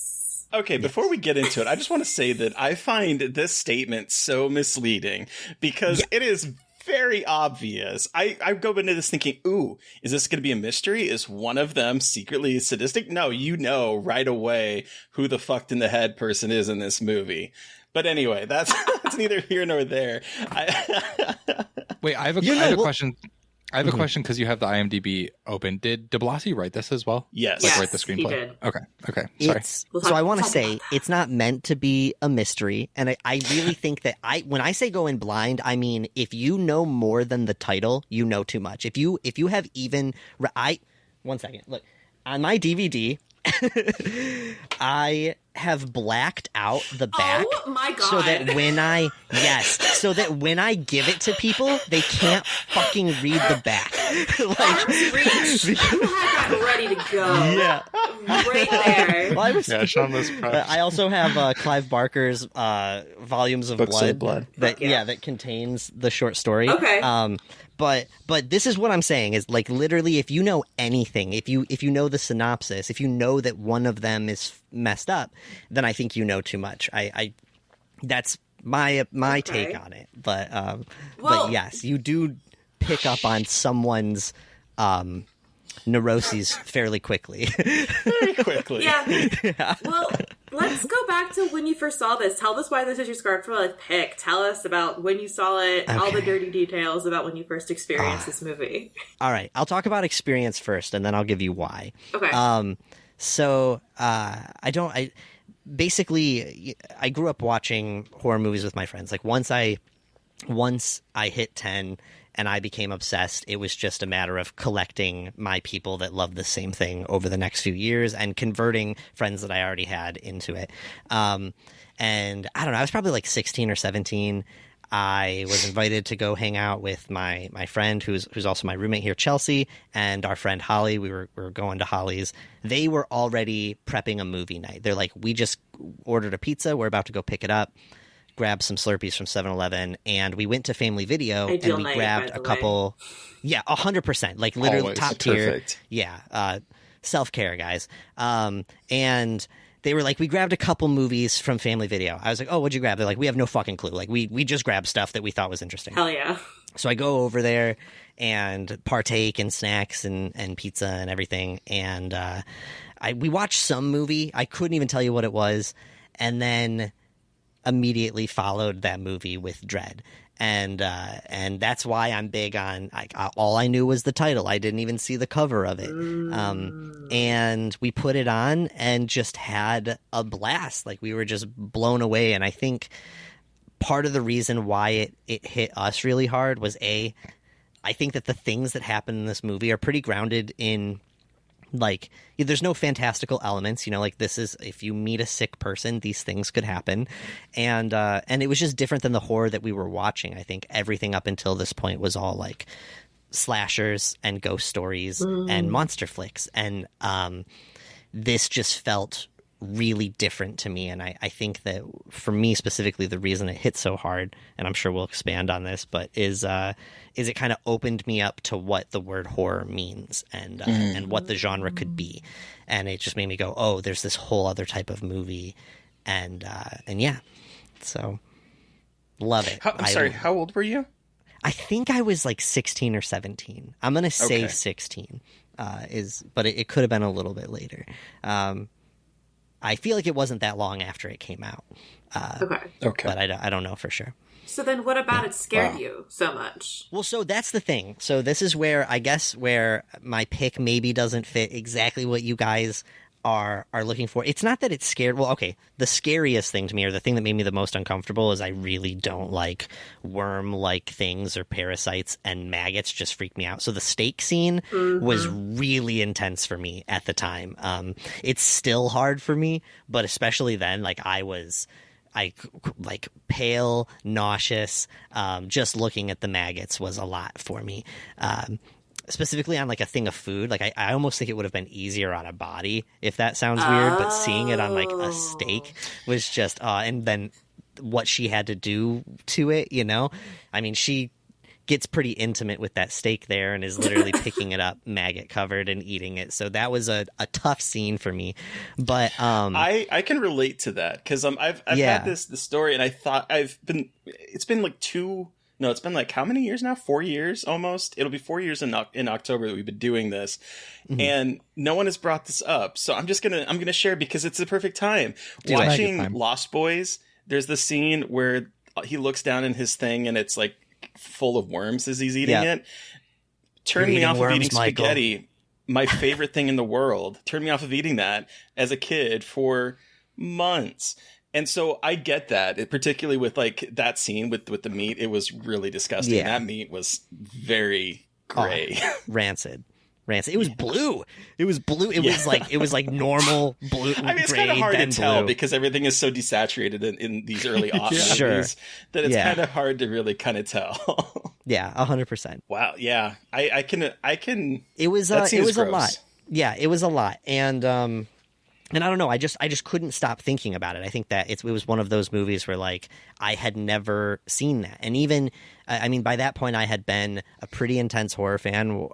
Okay, before we get into it, I just want to say that I find this statement so misleading because it is very obvious. I go into this thinking, ooh, is this going to be a mystery? Is one of them secretly sadistic? No, you know right away who the fucked in the head person is in this movie. But anyway, that's neither here nor there. Wait, I have a question. I have a question because you have the IMDb open. Did DiBlasi write this as well? Yes. Like write the screenplay? He did. Okay. Sorry. So I want to say it's not meant to be a mystery. And I really think that when I say go in blind, I mean, if you know more than the title, you know too much. If you have even, one second, look, on my DVD, I have blacked out the back. Oh my god! So that when I give it to people, they can't fucking read the back. Like, you had that ready to go. Yeah, right there. Well, Shameless plug. I also have Clive Barker's volumes of Books blood, of Blood. that contains the short story. Okay. But this is what I'm saying is, like, literally, if you know anything, if you know the synopsis, if you know that one of them is messed up, then I think you know too much. I that's my take on it. But yes, you do pick up on someone's neuroses fairly quickly. Very quickly. Yeah. Well, let's go back to when you first saw this. Tell us why this is your Scarred for Life pick. Tell us about when you saw it, all the dirty details about when you first experienced this movie. All right. I'll talk about experience first, and then I'll give you why. Okay. So I grew up watching horror movies with my friends. Like, once I hit 10 and I became obsessed, it was just a matter of collecting my people that loved the same thing over the next few years and converting friends that I already had into it. And I don't know, I was probably like 16 or 17. I was invited to go hang out with my friend who's also my roommate here, Chelsea, and our friend Holly. We were going to Holly's. They were already prepping a movie night. They're like, we just ordered a pizza. We're about to go pick it up. Grabbed some Slurpees from 7-Eleven, and we went to Family Video, and we grabbed a couple. Yeah, 100%. Like, literally Always. top tier. Perfect. Yeah, self-care, guys. And they were like, we grabbed a couple movies from Family Video. I was like, oh, what'd you grab? They're like, we have no fucking clue. Like, we just grabbed stuff that we thought was interesting. Hell yeah. So I go over there and partake in snacks and pizza and everything. And we watched some movie. I couldn't even tell you what it was. And then immediately followed that movie with Dread. And that's why I'm big on, all I knew was the title. I didn't even see the cover of it. And we put it on and just had a blast. Like, we were just blown away. And I think part of the reason why it hit us really hard was, I think that the things that happen in this movie are pretty grounded in, like, there's no fantastical elements, like, this is, if you meet a sick person, these things could happen. And it was just different than the horror that we were watching. I think everything up until this point was all like slashers and ghost stories and monster flicks. And this just felt really different to me. And I think that for me specifically, the reason it hit so hard, and I'm sure we'll expand on this, but is it kind of opened me up to what the word horror means and what the genre could be. And it just made me go, oh, there's this whole other type of movie. And yeah, so love it. I'm sorry, how old were you? I think I was like 16 or 17. I'm going to say 16 but it could have been a little bit later. I feel like it wasn't that long after it came out. Okay. But I don't know for sure. So then what about it scared you so much? Well, so that's the thing. So this is where, I guess, where my pick maybe doesn't fit exactly what you guys are looking for. It's not that it's scared. Well, okay, the scariest thing to me, or the thing that made me the most uncomfortable, is I really don't like worm-like things or parasites, and maggots just freak me out. So the steak scene was really intense for me at the time. It's still hard for me, but especially then, like, I was like pale, nauseous. Just looking at the maggots was a lot for me. Specifically on like a thing of food. Like, I almost think it would have been easier on a body, if that sounds weird, but seeing it on like a steak was just, and then what she had to do to it, I mean, she gets pretty intimate with that steak there and is literally picking it up maggot covered and eating it. So that was a tough scene for me. But I can relate to that, because I've had this story, and I thought it's been like how many years now? 4 years almost. It'll be 4 years in October that we've been doing this, and no one has brought this up. So I'm gonna share, because it's the perfect time. Watching Lost Boys, there's the scene where he looks down in his thing and it's like full of worms as he's eating it. Turned me off of eating spaghetti. My favorite thing in the world. Turned me off of eating that as a kid for months. And so I get that, particularly with like that scene with the meat. It was really disgusting. That meat was very gray. Rancid. rancid. It was blue. It was blue. It was like normal blue. I mean, it's kind of hard to tell because everything is so desaturated in these early movies that it's kind of hard to really kind of tell. Yeah, 100%. Wow. Yeah, I can. It was a lot. Yeah, it was a lot, and I don't know. I just couldn't stop thinking about it. I think that it was one of those movies where like I had never seen that, and even I mean by that point I had been a pretty intense horror fan.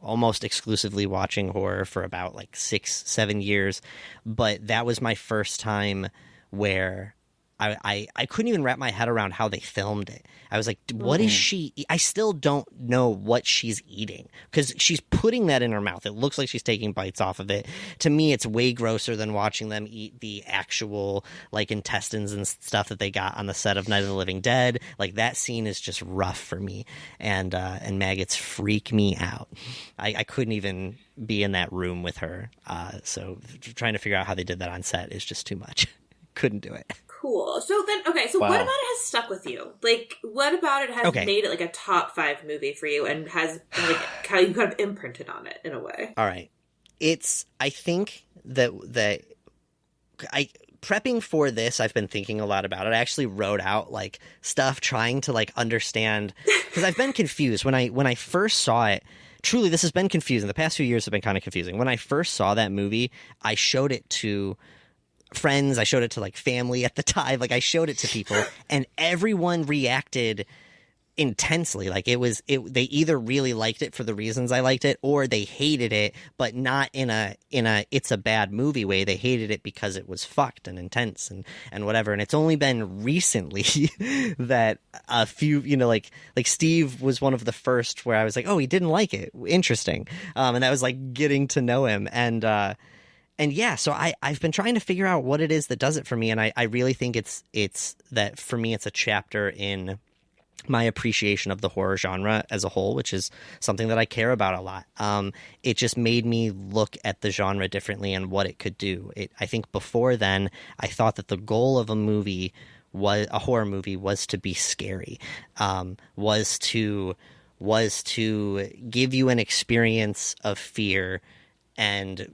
Almost exclusively watching horror for about like 6-7 years, but that was my first time where I couldn't even wrap my head around how they filmed it. I was like, what is she? I still don't know what she's eating because she's putting that in her mouth. It looks like she's taking bites off of it. To me, it's way grosser than watching them eat the actual like intestines and stuff that they got on the set of Night of the Living Dead. Like that scene is just rough for me, and maggots freak me out. I couldn't even be in that room with her. So trying to figure out how they did that on set is just too much. Couldn't do it. Cool. So then, okay, so what about it has stuck with you? Like, what about it has made it like a top 5 movie for you and has like how you kind of imprinted on it in a way? All right. I think that prepping for this, I've been thinking a lot about it. I actually wrote out like stuff trying to like understand because I've been confused when I first saw it. Truly, this has been confusing. The past few years have been kind of confusing. When I first saw that movie, I showed it to friends, I showed it to like family at the time, like I showed it to people and everyone reacted intensely. Like they either really liked it for the reasons I liked it or they hated it, but not in a it's a bad movie way. They hated it because it was fucked and intense and whatever. And it's only been recently that a few, like Steve was one of the first where I was like, oh, he didn't like it, interesting. And that was like getting to know him. And yeah, so I've been trying to figure out what it is that does it for me, and I really think it's that for me it's a chapter in my appreciation of the horror genre as a whole, which is something that I care about a lot. It just made me look at the genre differently and what it could do. I think before then, I thought that the goal of a horror movie was to be scary, was to give you an experience of fear, and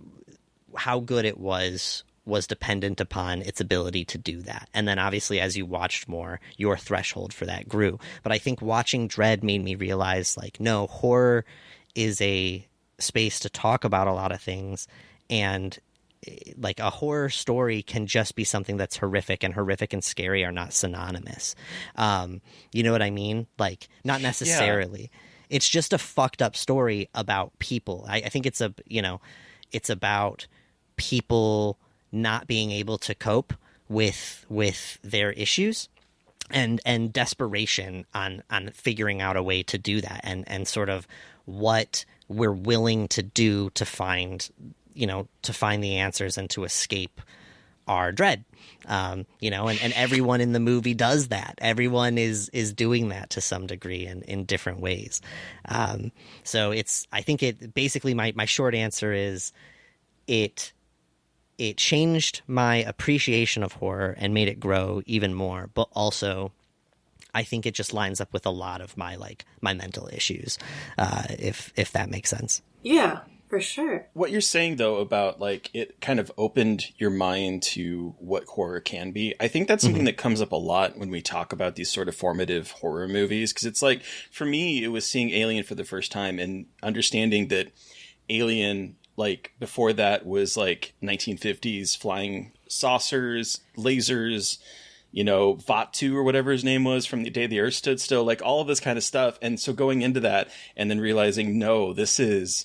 how good it was dependent upon its ability to do that. And then obviously as you watched more, your threshold for that grew. But I think watching Dread made me realize like, no, horror is a space to talk about a lot of things. And like a horror story can just be something that's horrific, and horrific and scary are not synonymous. You know what I mean? Like not necessarily. Yeah. It's just a fucked up story about people. I think it's about people not being able to cope with their issues and desperation on figuring out a way to do that and sort of what we're willing to do to find the answers and to escape our dread. And everyone in the movie does that. Everyone is doing that to some degree and in different ways. So I think it basically my short answer is it changed my appreciation of horror and made it grow even more. But also, I think it just lines up with a lot of my mental issues, if that makes sense. Yeah, for sure. What you're saying though about like it kind of opened your mind to what horror can be. I think that's something that comes up a lot when we talk about these sort of formative horror movies. Because it's like, for me, it was seeing Alien for the first time and understanding that Alien, like before that, was like 1950s flying saucers, lasers, Vaatu or whatever his name was from the day the Earth stood still, like all of this kind of stuff. And so going into that and then realizing, no, this is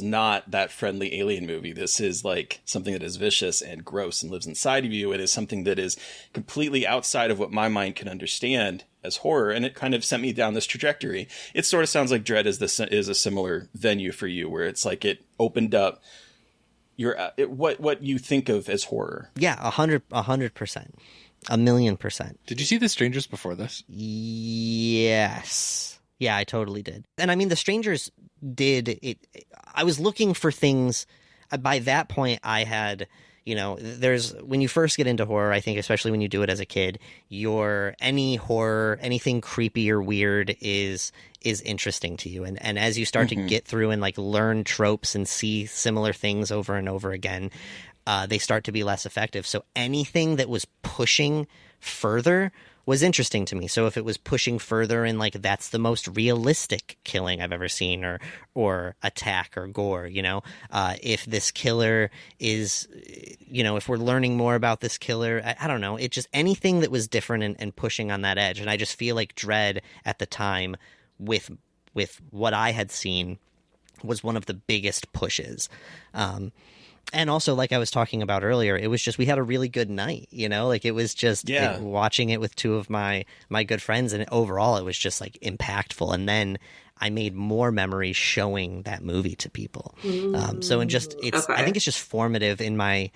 not that friendly alien movie. This is like something that is vicious and gross and lives inside of you. It is something that is completely outside of what my mind can understand as horror. And it kind of sent me down this trajectory. It sort of sounds like Dread is a similar venue for you, where it's like it opened up what you think of as horror. Yeah, 100%, 1,000,000%. Did you see The Strangers before this? Yes. Yeah, I totally did. And I mean, The Strangers did it. I was looking for things. By that point, I had, You know, there's when you first get into horror, I think, especially when you do it as a kid, any horror, anything creepy or weird is interesting to you. And as you start to get through and like learn tropes and see similar things over and over again, they start to be less effective. So anything that was pushing further was interesting to me. So if it was pushing further and like that's the most realistic killing I've ever seen, or attack or gore, you know, if this killer is, you know, if we're learning more about this killer, I don't know, it just anything that was different and pushing on that edge. And I just feel like Dread at the time with what I had seen was one of the biggest pushes. And also, like I was talking about earlier, it was just we had a really good night, you know, like it was just like, watching it with two of my good friends. And overall, it was just like impactful. And then I made more memories showing that movie to people. So I think it's just formative in my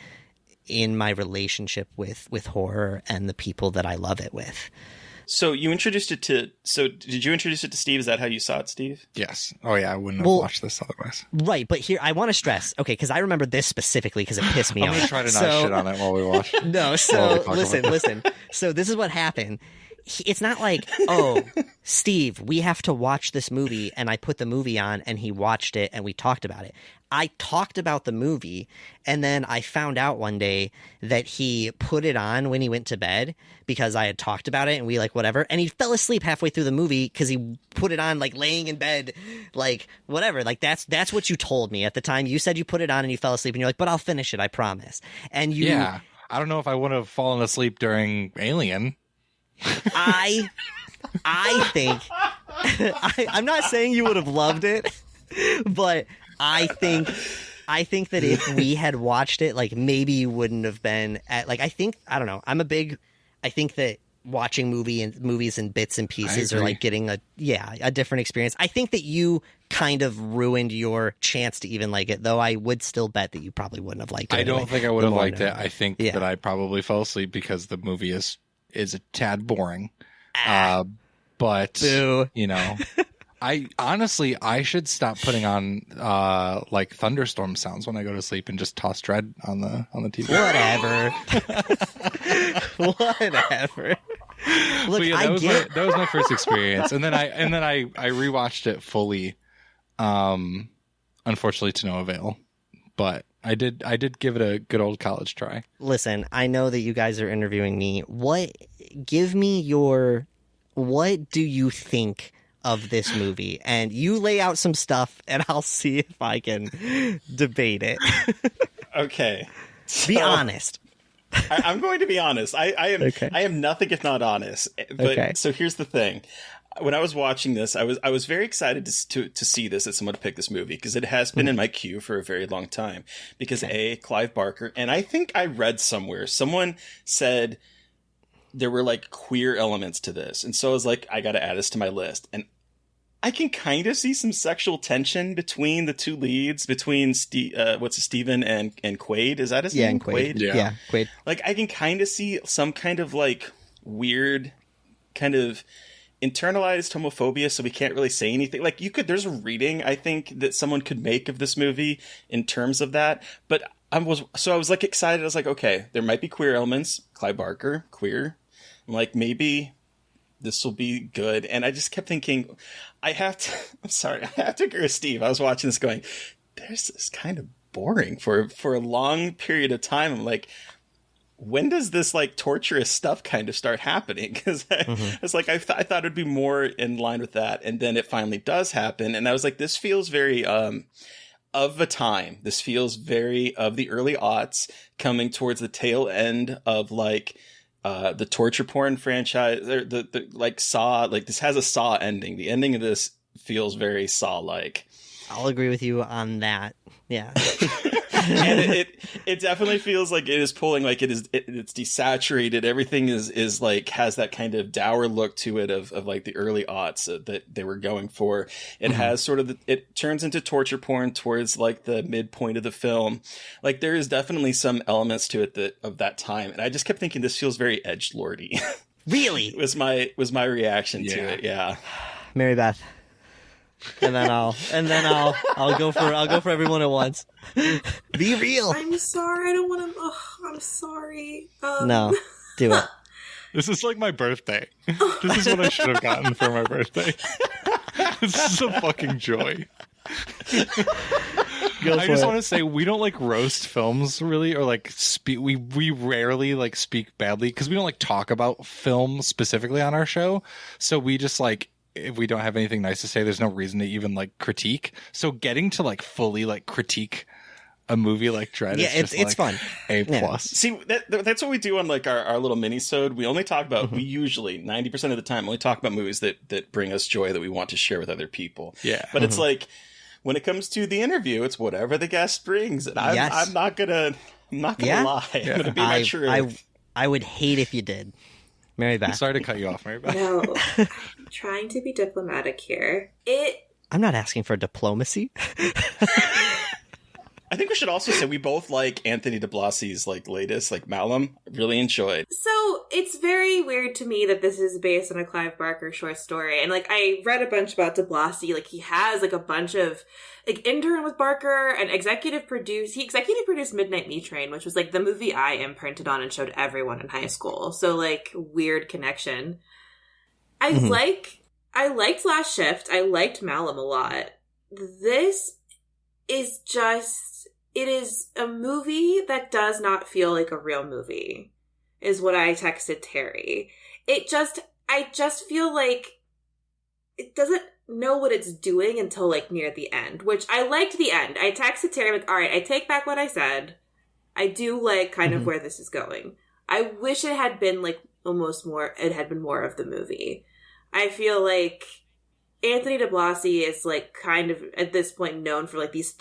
relationship with horror and the people that I love it with. So did you introduce it to Steve? Is that how you saw it, Steve? Yes. Oh yeah, I wouldn't have watched this otherwise. Right, but here I want to stress, okay, because I remember this specifically because it pissed me off. I'm going to try to not shit on it while we watch. No, so listen. So this is what happened. It's not like, oh, Steve, we have to watch this movie, and I put the movie on, and he watched it, and we talked about it. I talked about the movie, and then I found out one day that he put it on when he went to bed because I had talked about it, and we like whatever, and he fell asleep halfway through the movie because he put it on like laying in bed, like whatever. Like that's what you told me at the time. You said you put it on and you fell asleep, and you're like, but I'll finish it, I promise. And you, yeah, I don't know if I would have fallen asleep during Alien. I think I'm not saying you would have loved it, but I think that if we had watched it, like maybe you wouldn't have been at like I don't know. I think that watching movies in bits and pieces or like getting a different experience. I think that you kind of ruined your chance to even like it, though I would still bet that you probably wouldn't have liked it. I don't think I would have liked it. I think that I probably fell asleep because the movie is a tad boring. But boo. You know, I honestly should stop putting on like thunderstorm sounds when I go to sleep and just toss Dread on the TV. Whatever. Look, yeah, that was my first experience, and then I rewatched it fully. Unfortunately, to no avail, but I did give it a good old college try. Listen, I know that you guys are interviewing me. What do you think of this movie? And you lay out some stuff and I'll see if I can debate it. Okay. Be honest. I'm going to be honest. I am nothing if not honest. But so here's the thing. When I was watching this, I was very excited to see this, that someone picked this movie, because it has been in my queue for a very long time. Because Clive Barker, and I think I read somewhere, someone said there were like queer elements to this, and so I was like, I got to add this to my list. And I can kind of see some sexual tension between the two leads, between Steven and Quaid. Is that his name? Quaid. Yeah, Quaid. Like I can kind of see some kind of like weird kind of internalized homophobia, so we can't really say anything. Like there's a reading I think that someone could make of this movie in terms of that. But I was like excited. I was like, okay, there might be queer elements. Clive Barker, queer. I'm like, maybe this will be good. And I just kept thinking, I have to agree with Steve. I was watching this going, this is kind of boring for a long period of time. I'm like, when does this like torturous stuff kind of start happening? Because it's like I thought it'd be more in line with that, and then it finally does happen, and I was like, this feels very of a time. This feels very of the early aughts, coming towards the tail end of like the torture porn franchise, or the like Saw. Like this has a Saw ending. The ending of this feels very Saw-like. I'll agree with you on that. Yeah. And it definitely feels like it is pulling, like it's desaturated. Everything is like has that kind of dour look to it of like the early aughts that they were going for. It has sort of it turns into torture porn towards like the midpoint of the film. Like there is definitely some elements to it of that time, and I just kept thinking this feels very edgelordy. Really? was my reaction to it. Yeah. Mary Beth. and then I'll go for everyone at once. Be real. I'm sorry. I don't want to. Oh, I'm sorry. No, do it. This is like my birthday. This is what I should have gotten for my birthday. This is a fucking joy. I just want to say we don't like roast films really, or like speak. We rarely like speak badly because we don't like talk about film specifically on our show. So we just like, if we don't have anything nice to say, there's no reason to even like critique. So getting to like fully like critique a movie like Dread, is just it's fun. A plus. Yeah. See, that's what we do on like our little mini-sode. We only talk about, we usually 90% of the time only talk about movies that bring us joy that we want to share with other people. Yeah, but it's like, when it comes to the interview, it's whatever the guest brings, and I'm not gonna lie. I'm gonna be my truth. I would hate if you did. Mary Beth. Sorry to cut you off, Mary Beth. No, I'm trying to be diplomatic here. I'm not asking for diplomacy. I think we should also say we both like Anthony de Blossie's like latest, like Malum. Really enjoyed. So it's very weird to me that this is based on a Clive Barker short story, and like I read a bunch about de Blossie. Like he has like a bunch of like intern with Barker and executive produced Midnight Meat Train, which was like the movie I imprinted on and showed everyone in high school. So like weird connection. I liked Last Shift. I liked Malum a lot. This is just. It is a movie that does not feel like a real movie, is what I texted Terry. I just feel like it doesn't know what it's doing until like near the end, which I liked the end. I texted Terry, like, all right, I take back what I said. I do like kind of where this is going. I wish it had been like it had been more of the movie. I feel like Anthony de Blossie is like kind of at this point known for like these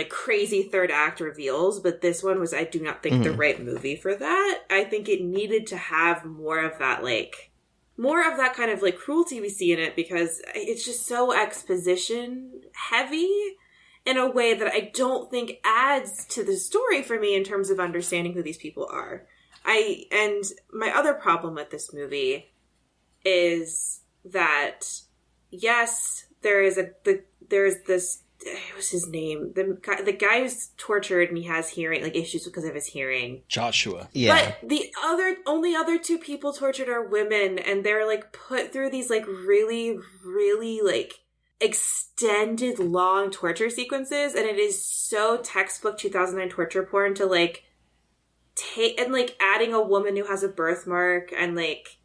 crazy third act reveals, but this one was, I do not think, the right movie for that. I think it needed to have more of that kind of like cruelty we see in it, because it's just so exposition heavy in a way that I don't think adds to the story for me in terms of understanding who these people are. And my other problem with this movie is that, yes, there is this. What's his name? The guy who's tortured and he has hearing issues because of his hearing. Joshua. Yeah. But the only other two people tortured are women, and they're like put through these like really, really like extended long torture sequences, and it is so textbook 2009 torture porn to like take and like adding a woman who has a birthmark and like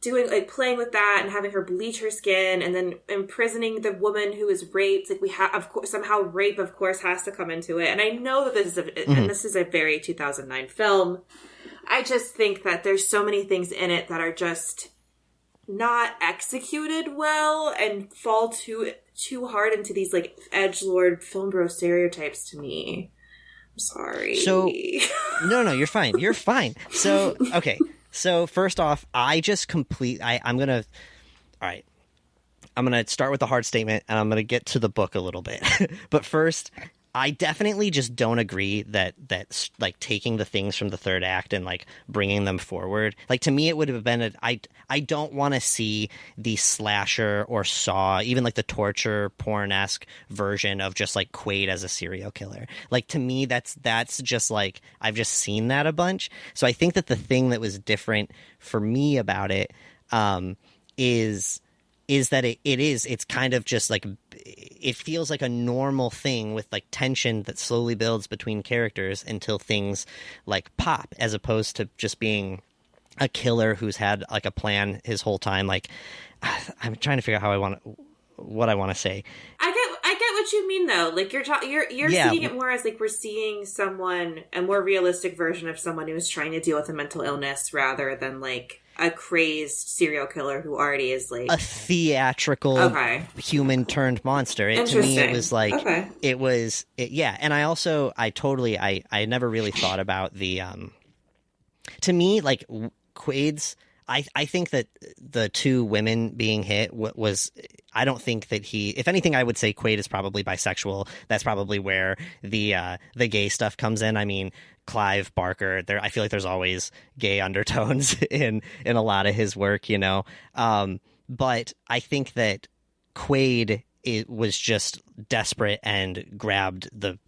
doing like playing with that and having her bleach her skin and then imprisoning the woman who is raped. Like we have, of course, somehow rape, of course, has to come into it. And I know that this is a very 2009 film. I just think that there's so many things in it that are just not executed well and fall too hard into these like edgelord film bro stereotypes to me. I'm sorry. So no, you're fine. You're fine. So okay. So first off, I'm going to start with the hard statement, and I'm going to get to the book a little bit. But first, I definitely just don't agree that like taking the things from the third act and like bringing them forward. Like to me, it would have been I don't want to see the slasher or Saw, even like the torture porn-esque version of just like Quaid as a serial killer. Like to me, that's just like I've just seen that a bunch. So I think that the thing that was different for me about it is that it's kind of just like it feels like a normal thing with like tension that slowly builds between characters until things like pop, as opposed to just being a killer who's had like a plan his whole time. Like I'm trying to figure out what I want to say. I get what you mean though. Like you're seeing it more as like we're seeing a more realistic version of someone who is trying to deal with a mental illness rather than like a crazed serial killer who already is like a theatrical human turned monster. To me, it was like and I never really thought about the to me like Quaid's. I think that the two women being hit was. I don't think that if anything, I would say Quaid is probably bisexual. That's probably where the gay stuff comes in. I mean, Clive Barker, I feel like there's always gay undertones in a lot of his work, you know. But I think that Quaid it was just desperate and grabbed the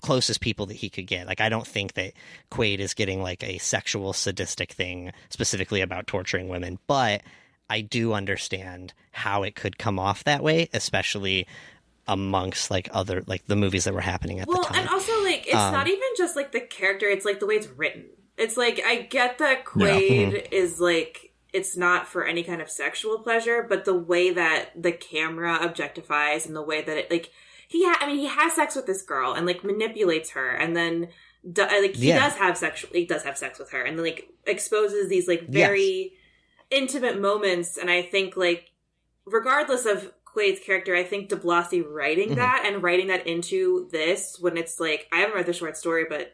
closest people that he could get. Like, I don't think that Quaid is getting like a sexual sadistic thing specifically about torturing women, but I do understand how it could come off that way, especially amongst like other, like the movies that were happening at the time. And also like, it's not even just like the character, it's like the way it's written. It's like, I get that Quaid is like, it's not for any kind of sexual pleasure, but the way that the camera objectifies and the way that it, like, he has sex with this girl and like manipulates her, and then he does have sex with her, and then like exposes these like very intimate moments. And I think like, regardless of Quaid's character, I think de Blasi writing that and writing that into this, when it's like, I haven't read the short story, but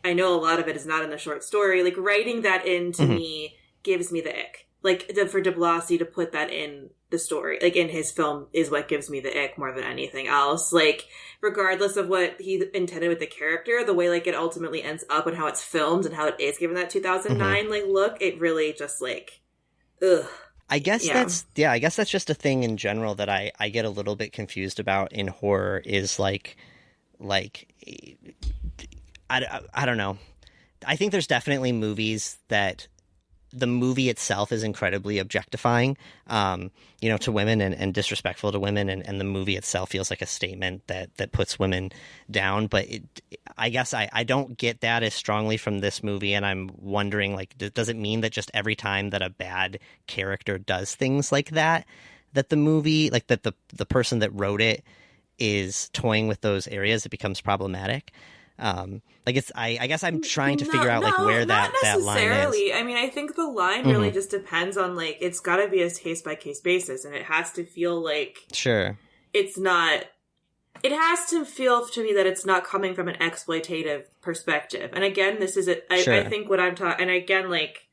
I know a lot of it is not in the short story. Like, writing that into me gives me the ick. Like, for de Blasi to put that in the story, like in his film, is what gives me the ick more than anything else. Like, regardless of what he intended with the character, the way like it ultimately ends up and how it's filmed and how it is given that 2009 like look, it really just like, ugh. I guess that's just a thing in general that I get a little bit confused about in horror, is like I don't know. I think there's definitely movies that the movie itself is incredibly objectifying, to women and disrespectful to women, and the movie itself feels like a statement that puts women down. But I guess I don't get that as strongly from this movie, and I'm wondering, like, does it mean that just every time that a bad character does things like that the movie, like that the person that wrote it is toying with those areas, it becomes problematic? I guess I'm trying to figure out like where that line is. I mean, I think the line really just depends on like, it's got to be a case by case basis, and it has to feel like it's not. It has to feel to me that it's not coming from an exploitative perspective. And again, this is I think what I'm talking, and again, like,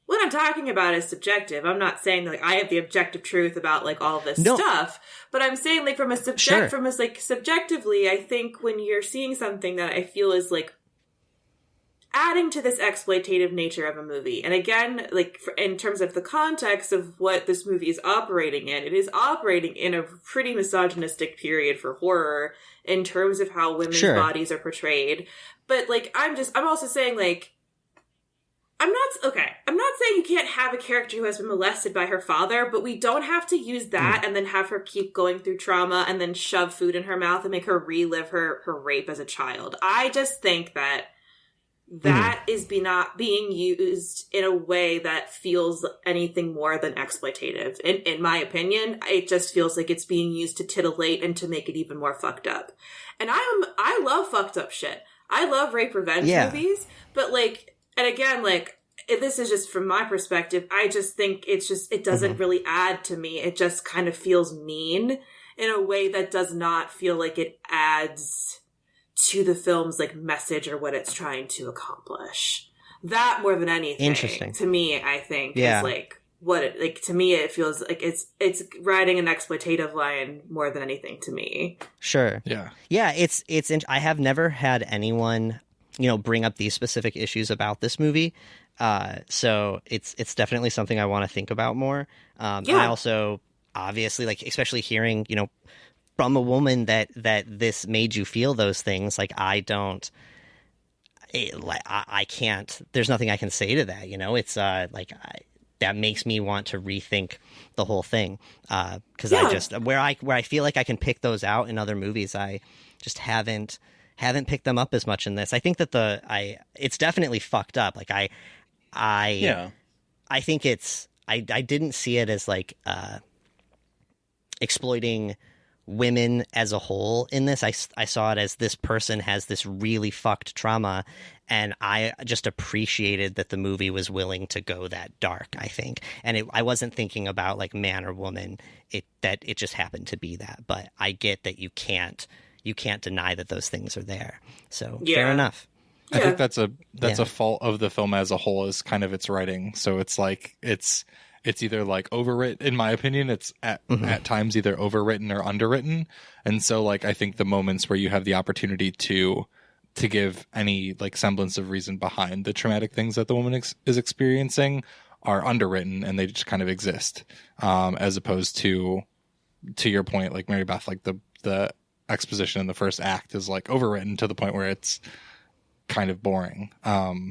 what I'm talking about is subjective. I'm not saying that like, I have the objective truth about like all this stuff, but I'm saying like from a subjectively, I think when you're seeing something that I feel is like adding to this exploitative nature of a movie. And again, like in terms of the context of what this movie is operating in, it is operating in a pretty misogynistic period for horror in terms of how women's bodies are portrayed. But like, I'm also saying like, I'm not saying you can't have a character who has been molested by her father, but we don't have to use that and then have her keep going through trauma and then shove food in her mouth and make her relive her rape as a child. I just think that is not being used in a way that feels anything more than exploitative. In my opinion, it just feels like it's being used to titillate and to make it even more fucked up. And I love fucked up shit. I love rape revenge movies, but like, and again, like, this is just from my perspective, I just think it doesn't really add to me. It just kind of feels mean in a way that does not feel like it adds to the film's like message or what it's trying to accomplish. That more than anything, to me, I think is like what it, like, to me, it feels like it's riding an exploitative line more than anything to me. Sure. Yeah. Yeah. I have never had anyone, bring up these specific issues about this movie. So it's definitely something I want to think about more. I also obviously, like, especially hearing, from a woman that this made you feel those things, like, I can't, there's nothing I can say to that, it's that makes me want to rethink the whole thing. Cause I just, where I feel like I can pick those out in other movies, I just haven't picked them up as much in this. I think that it's definitely fucked up. Like I think I didn't see it as like exploiting women as a whole in this. I saw it as this person has this really fucked trauma, and I just appreciated that the movie was willing to go that dark, I think. And I wasn't thinking about like man or woman, that it just happened to be that. But I get that you can't deny that those things are there. So fair enough. I think that's a fault of the film as a whole, is kind of its writing. So it's like it's either like overwritten, in my opinion, it's at times either overwritten or underwritten. And so like I think the moments where you have the opportunity to give any like semblance of reason behind the traumatic things that the woman is experiencing are underwritten, and they just kind of exist, as opposed to to your point, like Mary Beth, like the exposition in the first act is like overwritten to the point where it's kind of boring.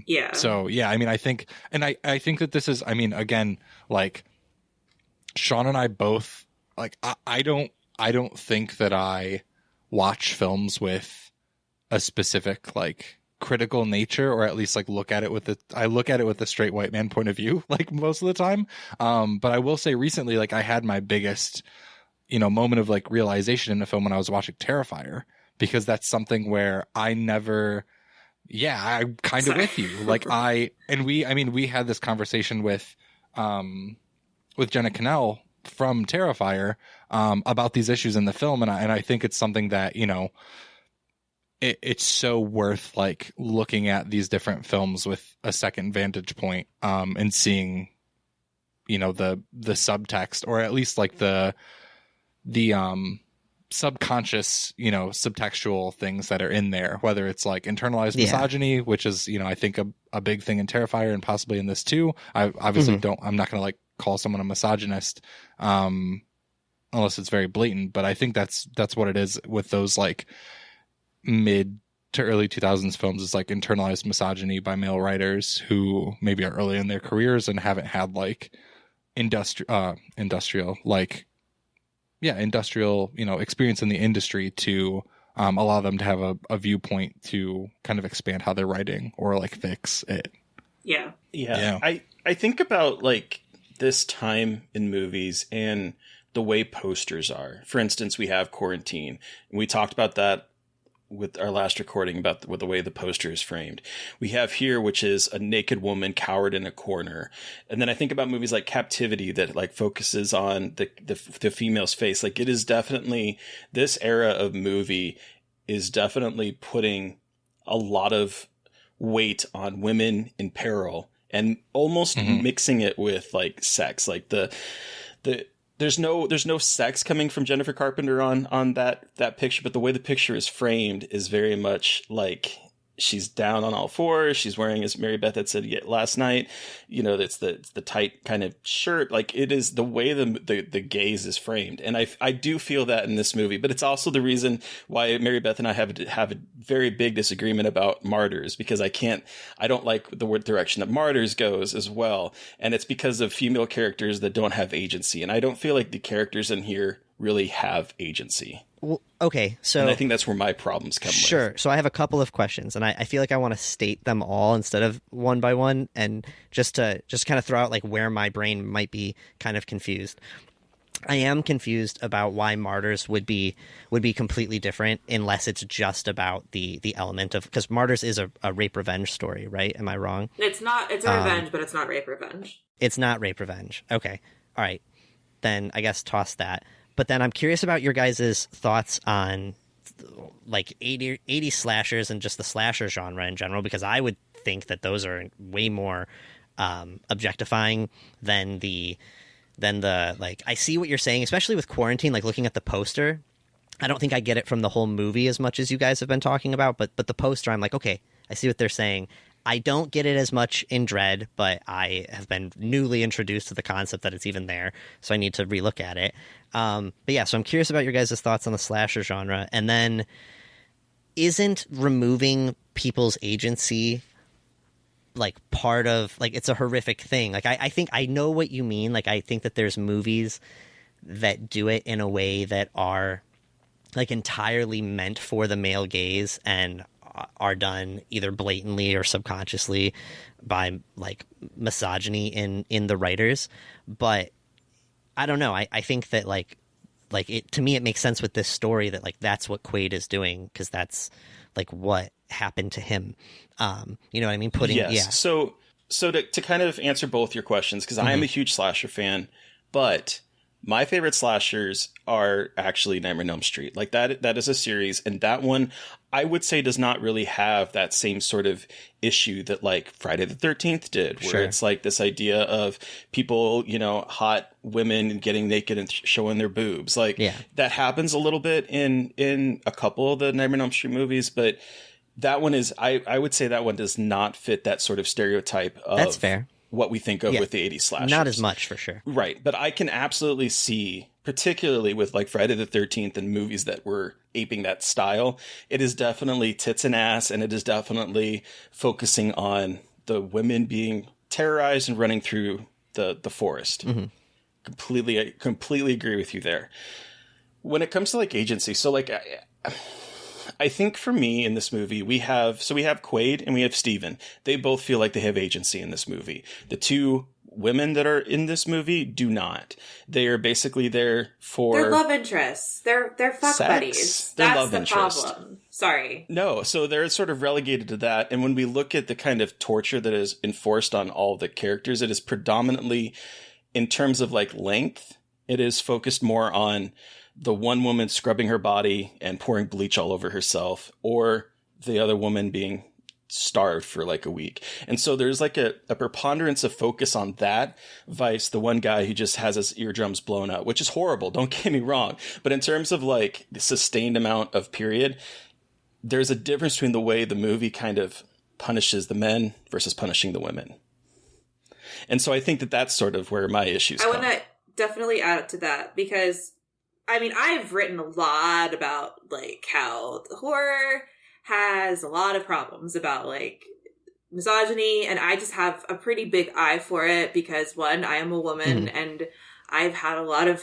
Yeah. So yeah, I mean, I think that this is, I mean, again, like Sean and I both, like, I don't think that I watch films with a specific like critical nature, or at least like look at it with a straight white man point of view, like most of the time. But I will say recently, like I had my biggest, moment of like realization in a film when I was watching Terrifier, because that's something where I'm kind of with you. Like we had this conversation with Jenna Cannell from Terrifier about these issues in the film, and I think it's something that it's so worth like looking at these different films with a second vantage point, and seeing the subtext, or at least like the subconscious subtextual things that are in there, whether it's like internalized misogyny, which is I think a big thing in Terrifier and possibly in this too. I obviously I'm not gonna like call someone a misogynist unless it's very blatant, but I think that's what it is with those like mid to early 2000s films, is like internalized misogyny by male writers who maybe are early in their careers and haven't had like industrial experience in the industry to allow them to have a viewpoint to kind of expand how they're writing or like fix it. Yeah. I think about like this time in movies and the way posters are. For instance, we have Quarantine, and we talked about that with our last recording about the way the poster is framed. We have here, which is a naked woman cowered in a corner. And then I think about movies like Captivity that like focuses on the female's face. Like it is definitely, this era of movie is definitely putting a lot of weight on women in peril and almost mixing it with like sex. Like there's no sex coming from Jennifer Carpenter on that picture, but the way the picture is framed is very much like she's down on all fours. She's wearing, as Mary Beth had said last night, it's the tight kind of shirt. Like it is the way the gaze is framed. And I do feel that in this movie, but it's also the reason why Mary Beth and I have a very big disagreement about Martyrs, because I don't like the direction that Martyrs goes as well. And it's because of female characters that don't have agency. And I don't feel like the characters in here really have agency. Well, okay, so... And I think that's where my problems come Sure, so I have a couple of questions, and I feel like I want to state them all instead of one by one, and just kind of throw out like where my brain might be kind of confused. I am confused about why Martyrs would be completely different unless it's just about the element of... Because Martyrs is a rape revenge story, right? Am I wrong? It's not. It's a revenge, but it's not rape revenge. It's not rape revenge. Okay, all right. Then I guess toss that. But then I'm curious about your guys' thoughts on like 80 slashers and just the slasher genre in general, because I would think that those are way more objectifying than the like, I see what you're saying, especially with Quarantine, like looking at the poster. I don't think I get it from the whole movie as much as you guys have been talking about, but the poster, I'm like, okay, I see what they're saying. I don't get it as much in Dread, but I have been newly introduced to the concept that it's even there, so I need to relook at it. But yeah, so I'm curious about your guys' thoughts on the slasher genre. And then, isn't removing people's agency like part of, like, it's a horrific thing? Like, I think I know what you mean. Like, I think that there's movies that do it in a way that are like entirely meant for the male gaze and are done either blatantly or subconsciously by like misogyny in the writers. But I don't know. I think that like it, to me, it makes sense with this story that like that's what Quaid is doing, because that's like what happened to him. You know what I mean? So to kind of answer both your questions, because I am a huge slasher fan, but my favorite slashers are actually Nightmare on Elm Street. Like that is a series, and that one I would say does not really have that same sort of issue that like Friday the 13th did, where it's like this idea of people, hot women getting naked and showing their boobs. Like that happens a little bit in a couple of the Nightmare on Elm Street movies, but that one is, I would say that one does not fit that sort of stereotype of That's fair. what we think of with the 80s slashers. Not as much, for sure. Right. But I can absolutely see, particularly with like Friday the 13th and movies that were aping that style, it is definitely tits and ass, and it is definitely focusing on the women being terrorized and running through the forest. Mm-hmm. Completely agree with you there. When it comes to like agency, so like I think for me in this movie, we have Quaid and we have Steven. They both feel like they have agency in this movie. The two women that are in this movie do not. They are basically there for... They're love interests. They're fuck sex. buddies. They're That's love the interest. problem. Sorry. No, so they're sort of relegated to that. And when we look at the kind of torture that is enforced on all the characters, it is predominantly, in terms of like length, it is focused more on the one woman scrubbing her body and pouring bleach all over herself, or the other woman being starved for like a week. And so there's like a preponderance of focus on that, vice the one guy who just has his eardrums blown out, which is horrible, don't get me wrong. But in terms of like the sustained amount of period, there's a difference between the way the movie kind of punishes the men versus punishing the women. And so I think that that's sort of where my issues come. I want to definitely add to that, because I mean, I've written a lot about like how the horror has a lot of problems about like misogyny, and I just have a pretty big eye for it because, one, I am a woman and I've had a lot of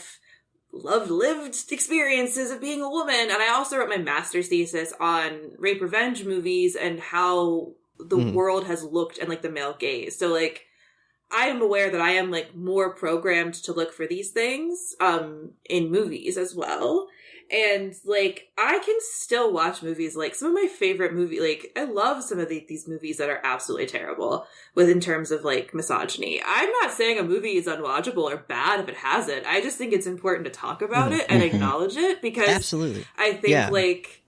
lived experiences of being a woman, and I also wrote my master's thesis on rape revenge movies and how the world has looked and like the male gaze. So like I am aware that I am like more programmed to look for these things in movies as well. And like I can still watch movies, like some of my favorite movie, like I love some of these movies that are absolutely terrible in terms of like misogyny. I'm not saying a movie is unwatchable or bad if it has it. I just think it's important to talk about it and acknowledge it, because absolutely, I think like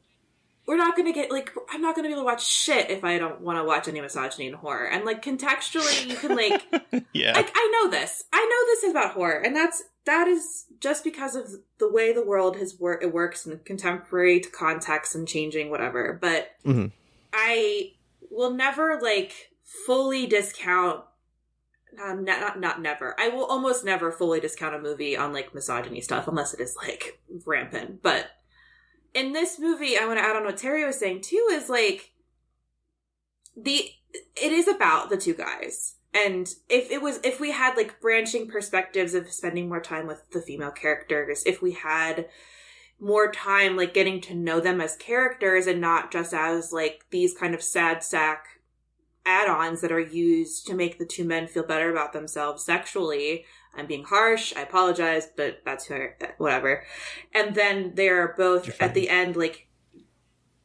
we're not going to get, like, I'm not going to be able to watch shit if I don't want to watch any misogyny and horror. And, like, contextually, you can, like, like, I know this is about horror. And that is just because of the way the world it works in contemporary to context and changing whatever. But I will never, like, fully discount, not never. I will almost never fully discount a movie on, like, misogyny stuff, unless it is, like, rampant. But in this movie, I want to add on what Terry was saying too, is like it is about the two guys. And if we had like branching perspectives of spending more time with the female characters, if we had more time like getting to know them as characters and not just as like these kind of sad sack add-ons that are used to make the two men feel better about themselves sexually. I'm being harsh, I apologize, but that's whatever. And then they're both at the end, like,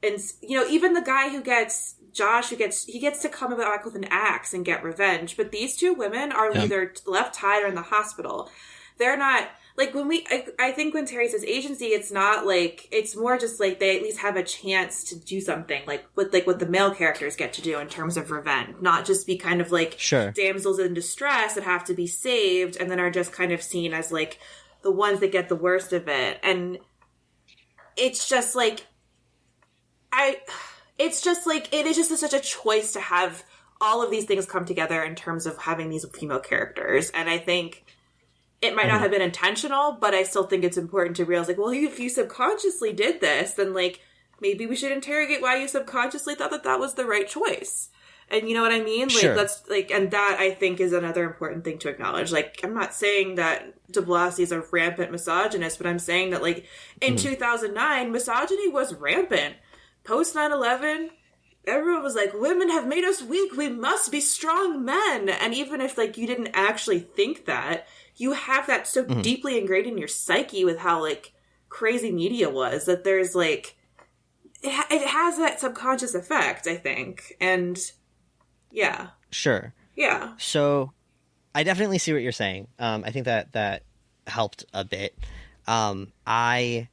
and you know, even the guy who gets Josh, he gets to come back with an axe and get revenge. But these two women are either left tied or in the hospital. They're not like I think when Terry says agency, it's not like, it's more just like they at least have a chance to do something like what the male characters get to do in terms of revenge, not just be kind of like damsels in distress that have to be saved and then are just kind of seen as like the ones that get the worst of it. And it's just like it is just such a choice to have all of these things come together in terms of having these female characters. And I think it might not have been intentional, but I still think it's important to realize, like, well, if you subconsciously did this, then, like, maybe we should interrogate why you subconsciously thought that was the right choice. And you know what I mean? Like, that's, like, and that, I think, is another important thing to acknowledge. Like, I'm not saying that de Blasio is a rampant misogynist, but I'm saying that, like, in 2009, misogyny was rampant. Post 9/11, everyone was like, women have made us weak, we must be strong men. And even if, like, you didn't actually think that, you have that so deeply ingrained in your psyche with how, like, crazy media was, that there's, like, it has that subconscious effect, I think. And, yeah. Sure. Yeah. So, I definitely see what you're saying. I think that helped a bit. I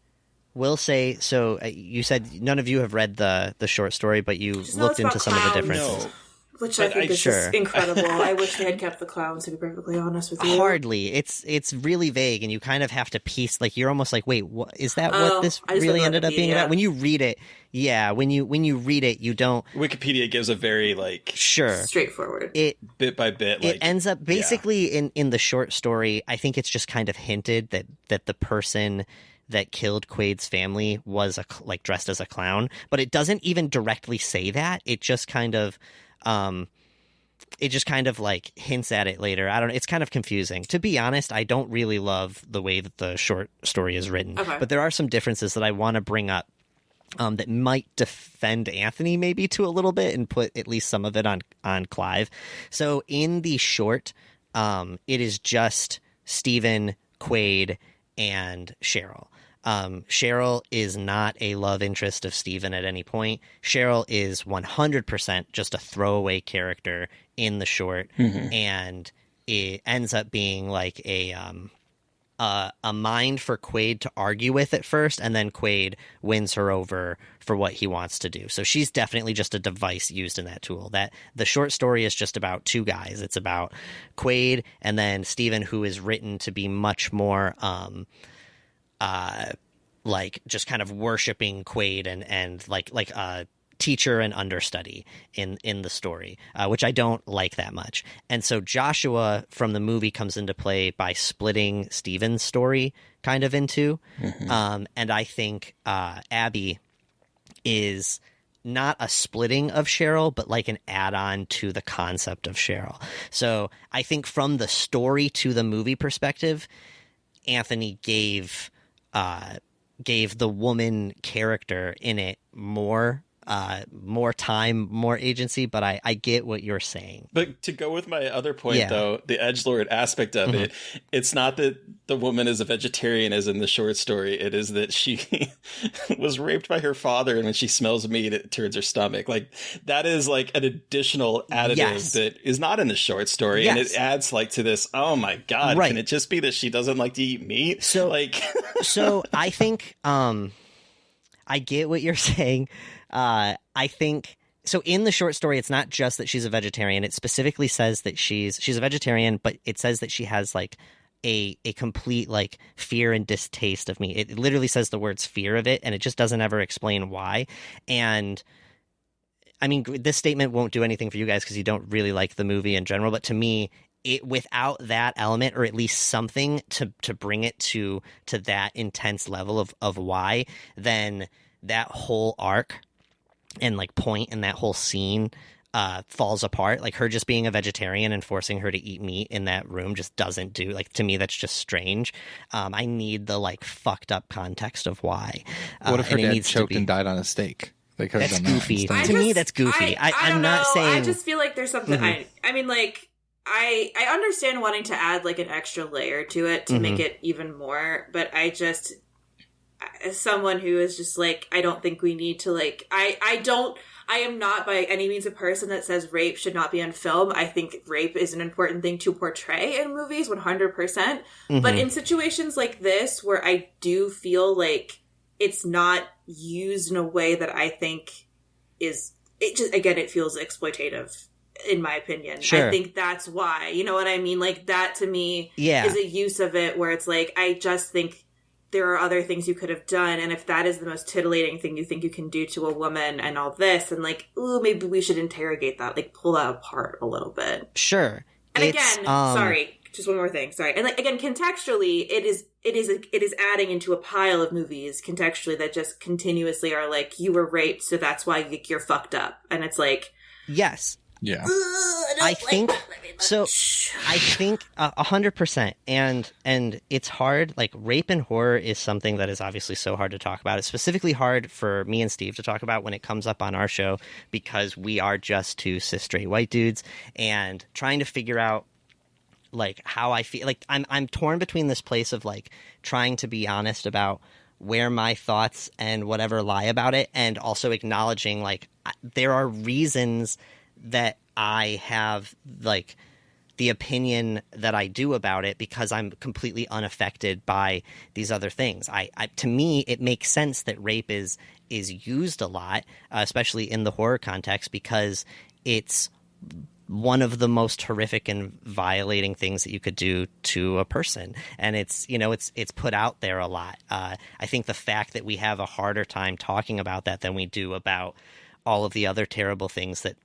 will say, so you said none of you have read the short story, but you looked into some of the differences. No. Which I think is just incredible. I wish they had kept the clowns, to be perfectly honest with you. Hardly. It's really vague, and you kind of have to piece, like, you're almost like, wait, what, is that what this really ended up being about? When you read it, when you read it, you don't... Wikipedia gives a very, like... straightforward. Bit by bit, like... It ends up, basically, in the short story, I think it's just kind of hinted that the person that killed Quaid's family was, dressed as a clown, but it doesn't even directly say that. It just kind of... like hints at it later. I don't know. It's kind of confusing. To be honest, I don't really love the way that the short story is written, but there are some differences that I want to bring up that might defend Anthony maybe to a little bit and put at least some of it on Clive. So in the short, it is just Stephen, Quaid, and Cheryl. Cheryl is not a love interest of Steven at any point. Cheryl is 100% just a throwaway character in the short, and it ends up being like a mind for Quaid to argue with at first, and then Quaid wins her over for what he wants to do. So she's definitely just a device used in that tool. That the short story is just about two guys. It's about Quaid and then Steven, who is written to be much more like just kind of worshiping Quaid and like a teacher and understudy in the story, which I don't like that much. And so Joshua from the movie comes into play by splitting Steven's story kind of into, and I think Abby is not a splitting of Cheryl, but like an add-on to the concept of Cheryl. So I think from the story to the movie perspective, Anthony gave the woman character in it more time, more agency, but I get what you're saying. But to go with my other point, though, the edgelord aspect of it, it's not that the woman is a vegetarian as in the short story. It is that she was raped by her father, and when she smells meat, it turns her stomach. Like, that is like an additional additive that is not in the short story, and it adds like to this, oh my God, can it just be that she doesn't like to eat meat? So, like... so I think I get what you're saying. I think so. In the short story, it's not just that she's a vegetarian. It specifically says that she's a vegetarian, but it says that she has like a complete like fear and distaste of meat. It literally says the words fear of it, and it just doesn't ever explain why. And I mean, this statement won't do anything for you guys because you don't really like the movie in general. But to me, it without that element, or at least something to bring it to that intense level of why, then that whole arc and like point in that whole scene falls apart. Like, her just being a vegetarian and forcing her to eat meat in that room just doesn't do, like, to me that's just strange. I need the like fucked up context of why. What if her dad choked and died on a steak? That's goofy. To me, that's goofy. I'm not saying. I just feel like there's something. I mean, like, I understand wanting to add like an extra layer to it to make it even more, but I just, as someone who is just like, I don't think we need to like, I am not by any means a person that says rape should not be on film. I think rape is an important thing to portray in movies, 100%. But in situations like this, where I do feel like it's not used in a way that I think is, it just, again, it feels exploitative, in my opinion. Sure. I think that's why, you know what I mean? Like, that to me is a use of it where it's like, I just think there are other things you could have done, and if that is the most titillating thing you think you can do to a woman and all this, and like, ooh, maybe we should interrogate that, like pull that apart a little bit. Sure. And again, sorry, just one more thing, sorry. And like, again, contextually, it is adding into a pile of movies contextually that just continuously are like, you were raped, so that's why you're fucked up. And it's like, yes. Yeah. I think so. I think 100%. And it's hard. Like, rape and horror is something that is obviously so hard to talk about. It's specifically hard for me and Steve to talk about when it comes up on our show, because we are just two cis straight white dudes, and trying to figure out like how I feel. Like, I'm torn between this place of like trying to be honest about where my thoughts and whatever lie about it, and also acknowledging like there are reasons that I have like the opinion that I do about it, because I'm completely unaffected by these other things. I to me, it makes sense that rape is used a lot, especially in the horror context, because it's one of the most horrific and violating things that you could do to a person. And it's put out there a lot. I think the fact that we have a harder time talking about that than we do about all of the other terrible things that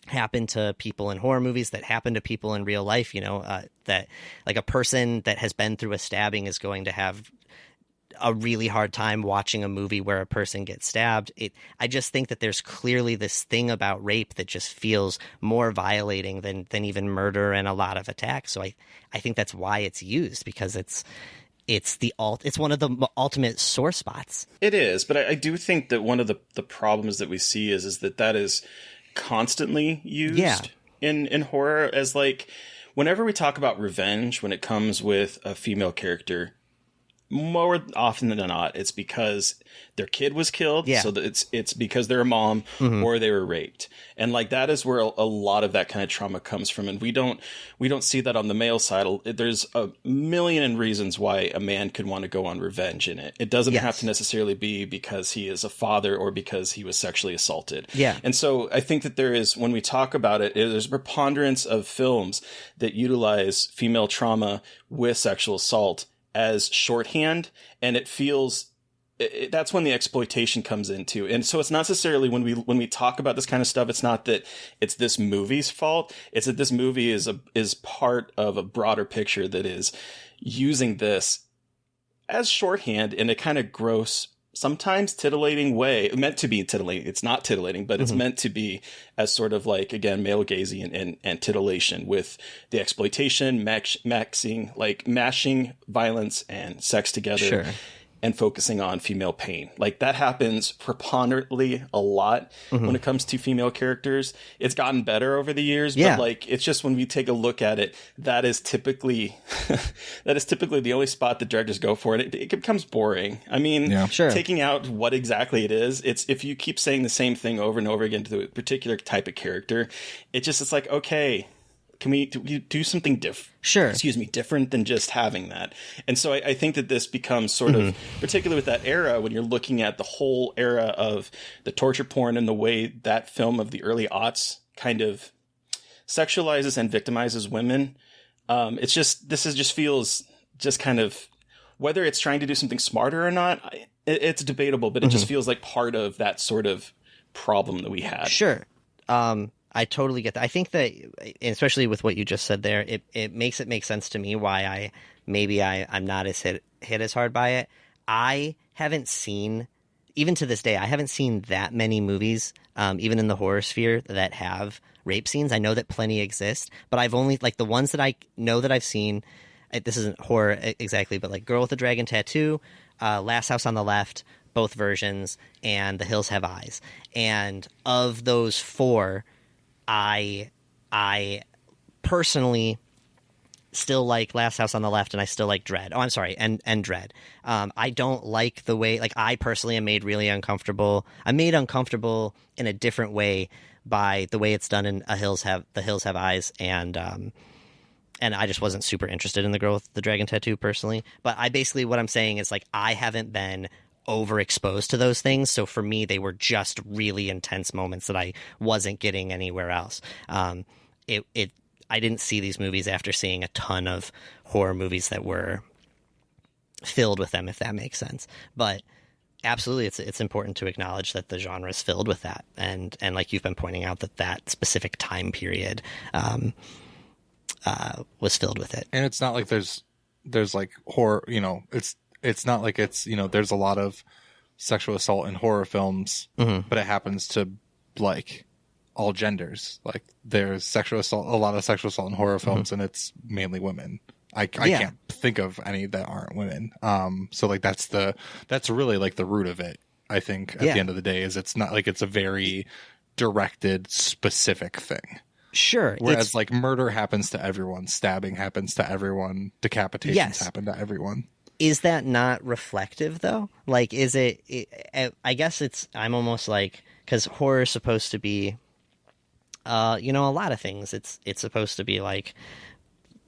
happen to people in horror movies, that happen to people in real life, that like a person that has been through a stabbing is going to have a really hard time watching a movie where a person gets stabbed. I just think that there's clearly this thing about rape that just feels more violating than even murder and a lot of attacks. So I think that's why it's used, because it's one of the ultimate sore spots. It is, but I do think that one of the problems that we see is that is constantly used in horror as like whenever we talk about revenge, when it comes with a female character, more often than not, it's because their kid was killed. So that it's because they're a mom or they were raped. And like that is where a lot of that kind of trauma comes from. And we don't see that on the male side. There's a million reasons why a man could want to go on revenge in it. It doesn't have to necessarily be because he is a father or because he was sexually assaulted. And so I think that there is, when we talk about it, there's a preponderance of films that utilize female trauma with sexual assault as shorthand, and it feels that's when the exploitation comes into. And so it's not necessarily when we talk about this kind of stuff, it's not that it's this movie's fault. It's that this movie is part of a broader picture that is using this as shorthand in a kind of gross, sometimes tittillating way. Meant to be titillating. It's not titillating, but it's meant to be as sort of like, again, male gazing and titillation with the exploitation, mashing violence and sex together and focusing on female pain. Like that happens preponderantly a lot when it comes to female characters. It's gotten better over the years, but like it's just when we take a look at it, that is typically the only spot that directors go for, and it becomes boring. I mean, taking out what exactly it is, it's if you keep saying the same thing over and over again to a particular type of character, it's like, okay, can we do something different than just having that? And so I think that this becomes sort of, particularly with that era, when you're looking at the whole era of the torture porn and the way that film of the early aughts kind of sexualizes and victimizes women. It's just, just feels just kind of, whether it's trying to do something smarter or not, it's debatable, but it just feels like part of that sort of problem that we had. I totally get that. I think that, especially with what you just said there, it makes it make sense to me why I'm not as hit as hard by it. I haven't seen, even to this day, I haven't seen that many movies, even in the horror sphere, that have rape scenes. I know that plenty exist, but I've only, like, the ones that I know that I've seen, this isn't horror exactly, but like Girl with the Dragon Tattoo, Last House on the Left, both versions, and The Hills Have Eyes. And of those four, I personally still like Last House on the Left, and I still like Dread. Oh, I'm sorry, and Dread. I don't like the way, like, I personally am made really uncomfortable. I'm made uncomfortable in a different way by the way it's done in The Hills Have Eyes, and I just wasn't super interested in the Girl with the Dragon Tattoo personally. But what I'm saying is, like, I haven't been overexposed to those things, so for me they were just really intense moments that I wasn't getting anywhere else. I didn't see these movies after seeing a ton of horror movies that were filled with them, if that makes sense. But absolutely, it's important to acknowledge that the genre is filled with that, and like you've been pointing out, that specific time period was filled with it. And it's not like there's like horror, it's not like it's, there's a lot of sexual assault in horror films, but it happens to like all genders. Like there's a lot of sexual assault in horror films, and it's mainly women. I can't think of any that aren't women. So like that's really like the root of it. I think at the end of the day is it's not like it's a very directed, specific thing. Sure. Whereas like murder happens to everyone, stabbing happens to everyone, decapitations happen to everyone. Is that not reflective, though? Like, is it I guess I'm almost like, because horror is supposed to be, a lot of things. It's supposed to be like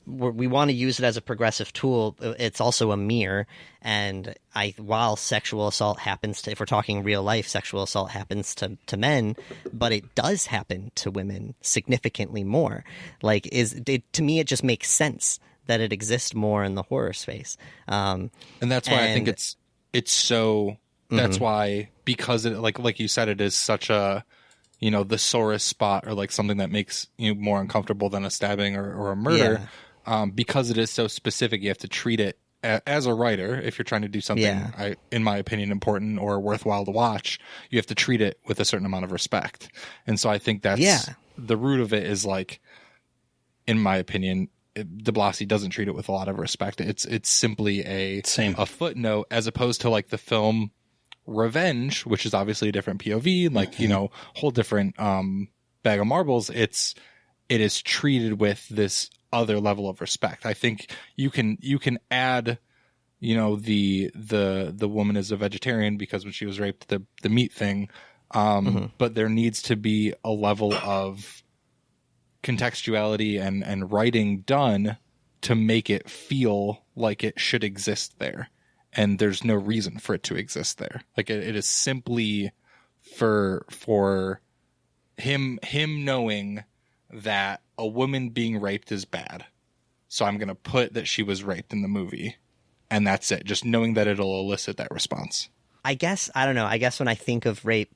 we want to use it as a progressive tool. It's also a mirror. And while sexual assault happens to, if we're talking real life, sexual assault happens to men, but it does happen to women significantly more. Like, to me, it just makes sense that it exists more in the horror space. And that's why I think it's so, that's why, because it, like you said, it is such a, the sorest spot, or like something that makes you more uncomfortable than a stabbing or a murder. Because it is so specific, you have to treat it as a writer. If you're trying to do something, in my opinion, important or worthwhile to watch, you have to treat it with a certain amount of respect. And so I think that's the root of it is, like, in my opinion, de Blasi doesn't treat it with a lot of respect. It's simply a footnote, as opposed to like the film Revenge, which is obviously a different POV, like, whole different bag of marbles. It is treated with this other level of respect. I think you can add, the woman is a vegetarian because when she was raped, the meat thing, but there needs to be a level of contextuality and writing done to make it feel like it should exist there, and there's no reason for it to exist there. Like, it is simply for him knowing that a woman being raped is bad, so I'm gonna put that she was raped in the movie, and that's it. Just knowing that it'll elicit that response. I don't know, I guess when I think of rape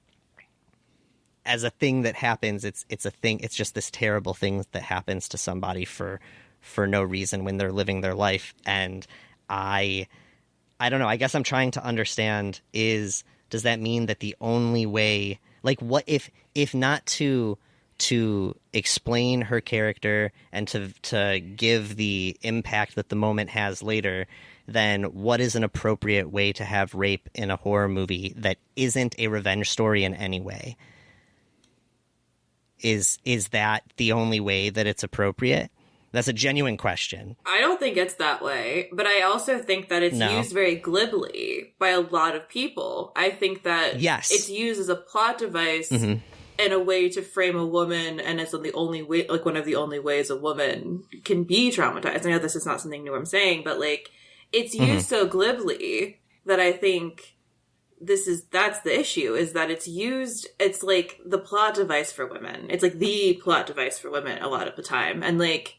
as a thing that happens, it's a thing. It's just this terrible thing that happens to somebody for no reason when they're living their life. And I don't know. I guess I'm trying to understand, does that mean that the only way, like, what if not to explain her character and to give the impact that the moment has later, then what is an appropriate way to have rape in a horror movie that isn't a revenge story in any way? Is that the only way that it's appropriate? That's a genuine question. I don't think it's that way, but I also think that it's used very glibly by a lot of people. I think that it's used as a plot device and a way to frame a woman, and it's the only way, like one of the only ways a woman can be traumatized. I know this is not something new I'm saying, but like, it's used so glibly that I think that's the issue, is that it's like the plot device for women. It's like the plot device for women a lot of the time. And like,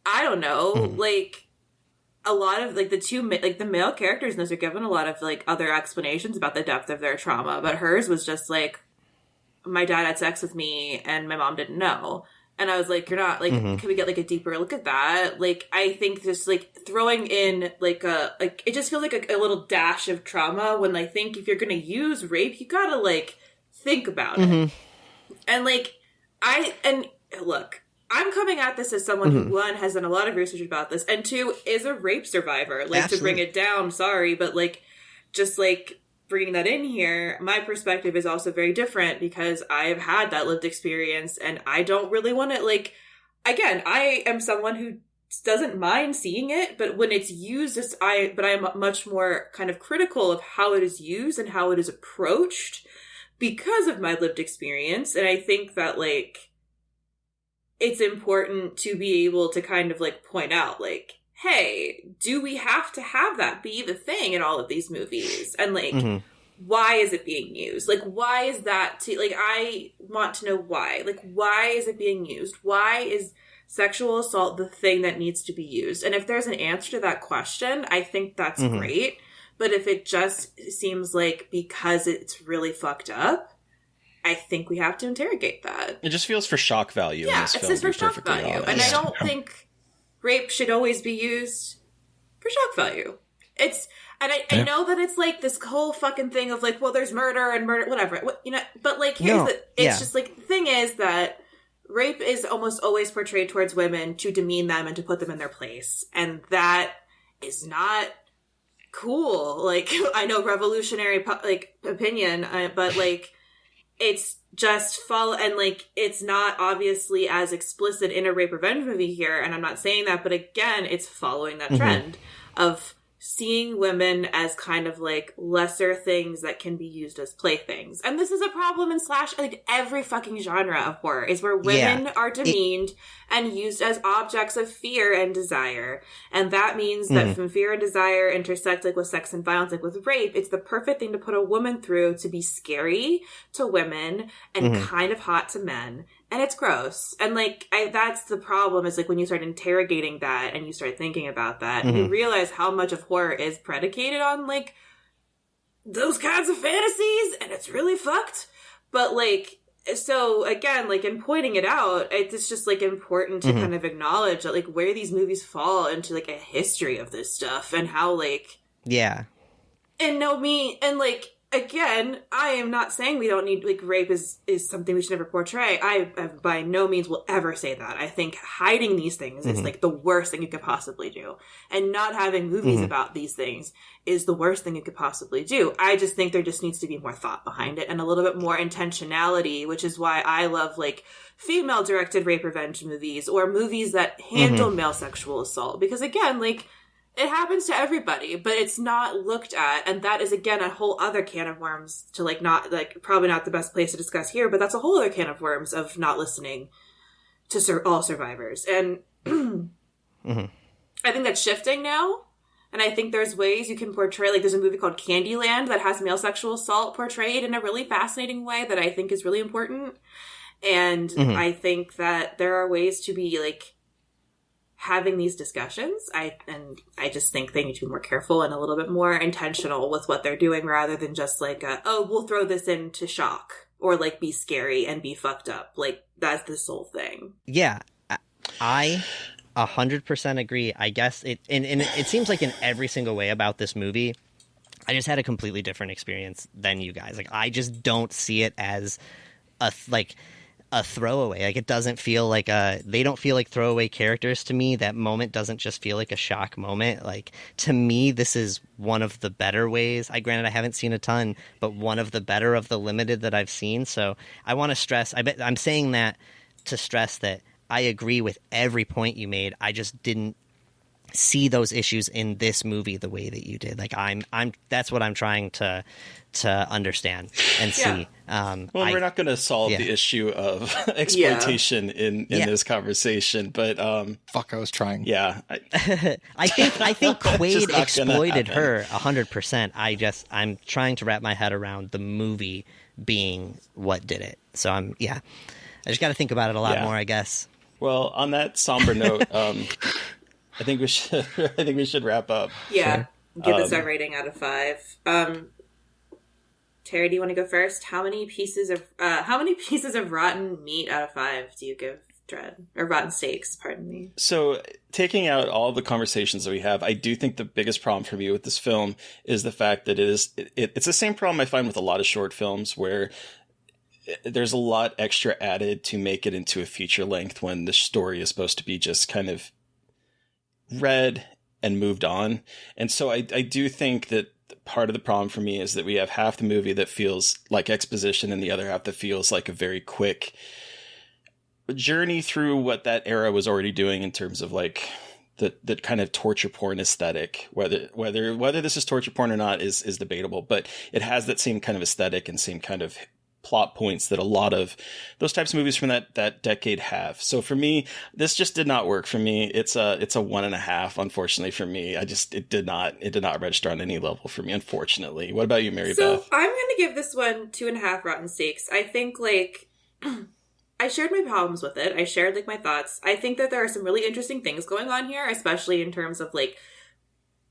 I don't know, like a lot of like the male characters in this are given a lot of like other explanations about the depth of their trauma, but hers was just like, my dad had sex with me and my mom didn't know. And I was like, you're not, like, can we get, like, a deeper look at that? Like, I think just, like, throwing in, like, it just feels like a little dash of trauma when I think if you're going to use rape, you gotta, like, think about it. And, like, look, I'm coming at this as someone who, one, has done a lot of research about this, and two, is a rape survivor. Like, to bring it down, sorry, but, like, just, like, bringing that in here, my perspective is also very different because I have had that lived experience, and I don't really want to, like, again, I am someone who doesn't mind seeing it, but when it's used, but I am much more kind of critical of how it is used and how it is approached because of my lived experience. And I think that, like, it's important to be able to kind of, like, point out, like, hey, do we have to have that be the thing in all of these movies? And, like, why is it being used? Like, why is that? Like, I want to know why. Like, why is it being used? Why is sexual assault the thing that needs to be used? And if there's an answer to that question, I think that's great. But if it just seems like because it's really fucked up, I think we have to interrogate that. It just feels for shock value. Yeah, in this it's film, just for shock value. Honest. And I don't think rape should always be used for shock value. I know that it's like this whole fucking thing of like, well, there's murder and murder, whatever, you know, but like, just like, the thing is that rape is almost always portrayed towards women to demean them and to put them in their place. And that is not cool. Like, I know revolutionary, like, opinion, but like, it's just and like, it's not obviously as explicit in a rape revenge movie here, and I'm not saying that, but again, it's following that trend of seeing women as kind of like lesser things that can be used as playthings. And this is a problem in like every fucking genre of horror, is where women are demeaned and used as objects of fear and desire. And that means that when fear and desire intersect like with sex and violence, like with rape, it's the perfect thing to put a woman through to be scary to women and kind of hot to men. And it's gross. And, like, that's the problem, is, like, when you start interrogating that and you start thinking about that, you realize how much of horror is predicated on, like, those kinds of fantasies, and it's really fucked. But, like, so, again, like, in pointing it out, it's just, like, important to kind of acknowledge that, like, where these movies fall into, like, a history of this stuff, and how, like... Yeah. And like... Again, I am not saying we don't need, like, rape is something we should never portray. I by no means will ever say that. I think hiding these things is, like, the worst thing you could possibly do. And not having movies about these things is the worst thing you could possibly do. I just think there just needs to be more thought behind it and a little bit more intentionality, which is why I love, like, female-directed rape revenge movies or movies that handle male sexual assault. Because, again, like... It happens to everybody, but it's not looked at, and that is, again, a whole other can of worms to, like, not, like, probably not the best place to discuss here, but that's a whole other can of worms of not listening to all survivors. And I think that's shifting now, and I think there's ways you can portray, like, there's a movie called Candyland that has male sexual assault portrayed in a really fascinating way that I think is really important, and I think that there are ways to be, like, having these discussions. I just think they need to be more careful and a little bit more intentional with what they're doing, rather than just like, we'll throw this in to shock or like be scary and be fucked up. Like, that's the sole thing. Yeah, I 100% agree. I guess it seems like in every single way about this movie, I just had a completely different experience than you guys. Like, I just don't see it as a throwaway. Like, it doesn't feel like they don't feel like throwaway characters to me. That moment doesn't just feel like a shock moment. Like, to me, this is one of the better ways. Granted, I haven't seen a ton, but one of the better of the limited that I've seen. So I want to stress, I'm saying that to stress that I agree with every point you made. I just didn't see those issues in this movie the way that you did. Like, that's what I'm trying to understand and see. We're not going to solve the issue of exploitation in this conversation, but fuck, I was trying. Yeah, I think Quaid exploited her 100%. I'm trying to wrap my head around the movie being what did it. So I just got to think about it a lot more, I guess. Well, on that somber note, I think we should wrap up. Yeah, give us our rating out of 5. Terry, do you want to go first? How many pieces of rotten meat out of 5 do you give Dread? Or rotten steaks, pardon me. So, taking out all the conversations that we have, I do think the biggest problem for me with this film is the fact that it's the same problem I find with a lot of short films, where there's a lot extra added to make it into a feature length when the story is supposed to be just kind of read and moved on. And so I do think that part of the problem for me is that we have half the movie that feels like exposition and the other half that feels like a very quick journey through what that era was already doing in terms of like the kind of torture porn aesthetic. Whether this is torture porn or not is debatable, but it has that same kind of aesthetic and same kind of plot points that a lot of those types of movies from that decade have. So for me, this just did not work for me. It's a 1.5, unfortunately for me. It did not register on any level for me, unfortunately. What about you, Mary Beth? I'm going to give this one 2.5 rotten steaks. I think like I shared my problems with it. I shared like my thoughts. I think that there are some really interesting things going on here, especially in terms of like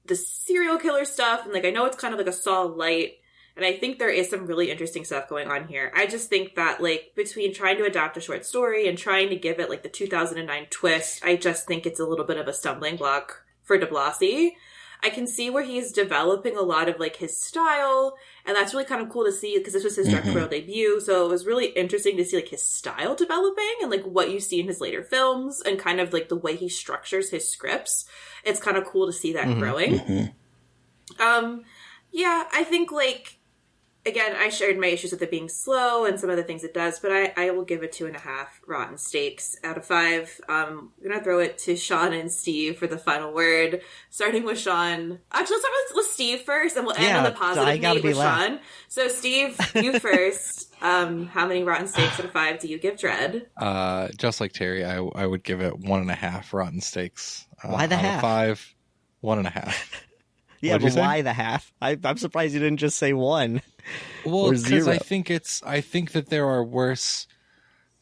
the serial killer stuff. And like, I know it's kind of like a Saw light, and I think there is some really interesting stuff going on here. I just think that, like, between trying to adapt a short story and trying to give it, like, the 2009 twist, I just think it's a little bit of a stumbling block for de Blasi. I can see where he's developing a lot of, like, his style, and that's really kind of cool to see, because this was his directorial debut, so it was really interesting to see, like, his style developing, and, like, what you see in his later films, and kind of, like, the way he structures his scripts. It's kind of cool to see that growing. Yeah, I think, like, again, I shared my issues with it being slow and some of the things it does, but I will give it 2.5 rotten steaks out of 5. I'm going to throw it to Sean and Steve for the final word. Starting with Sean. Actually, let's start with Steve first, and we'll end on the positive note with Sean. So, Steve, you first. How many rotten steaks out of 5 do you give Dread? Just like Terry, I would give it 1.5 rotten steaks. Why the half? 5, 1.5. Yeah, but why the half? I'm surprised you didn't just say 1. Well, because I think that there are worse.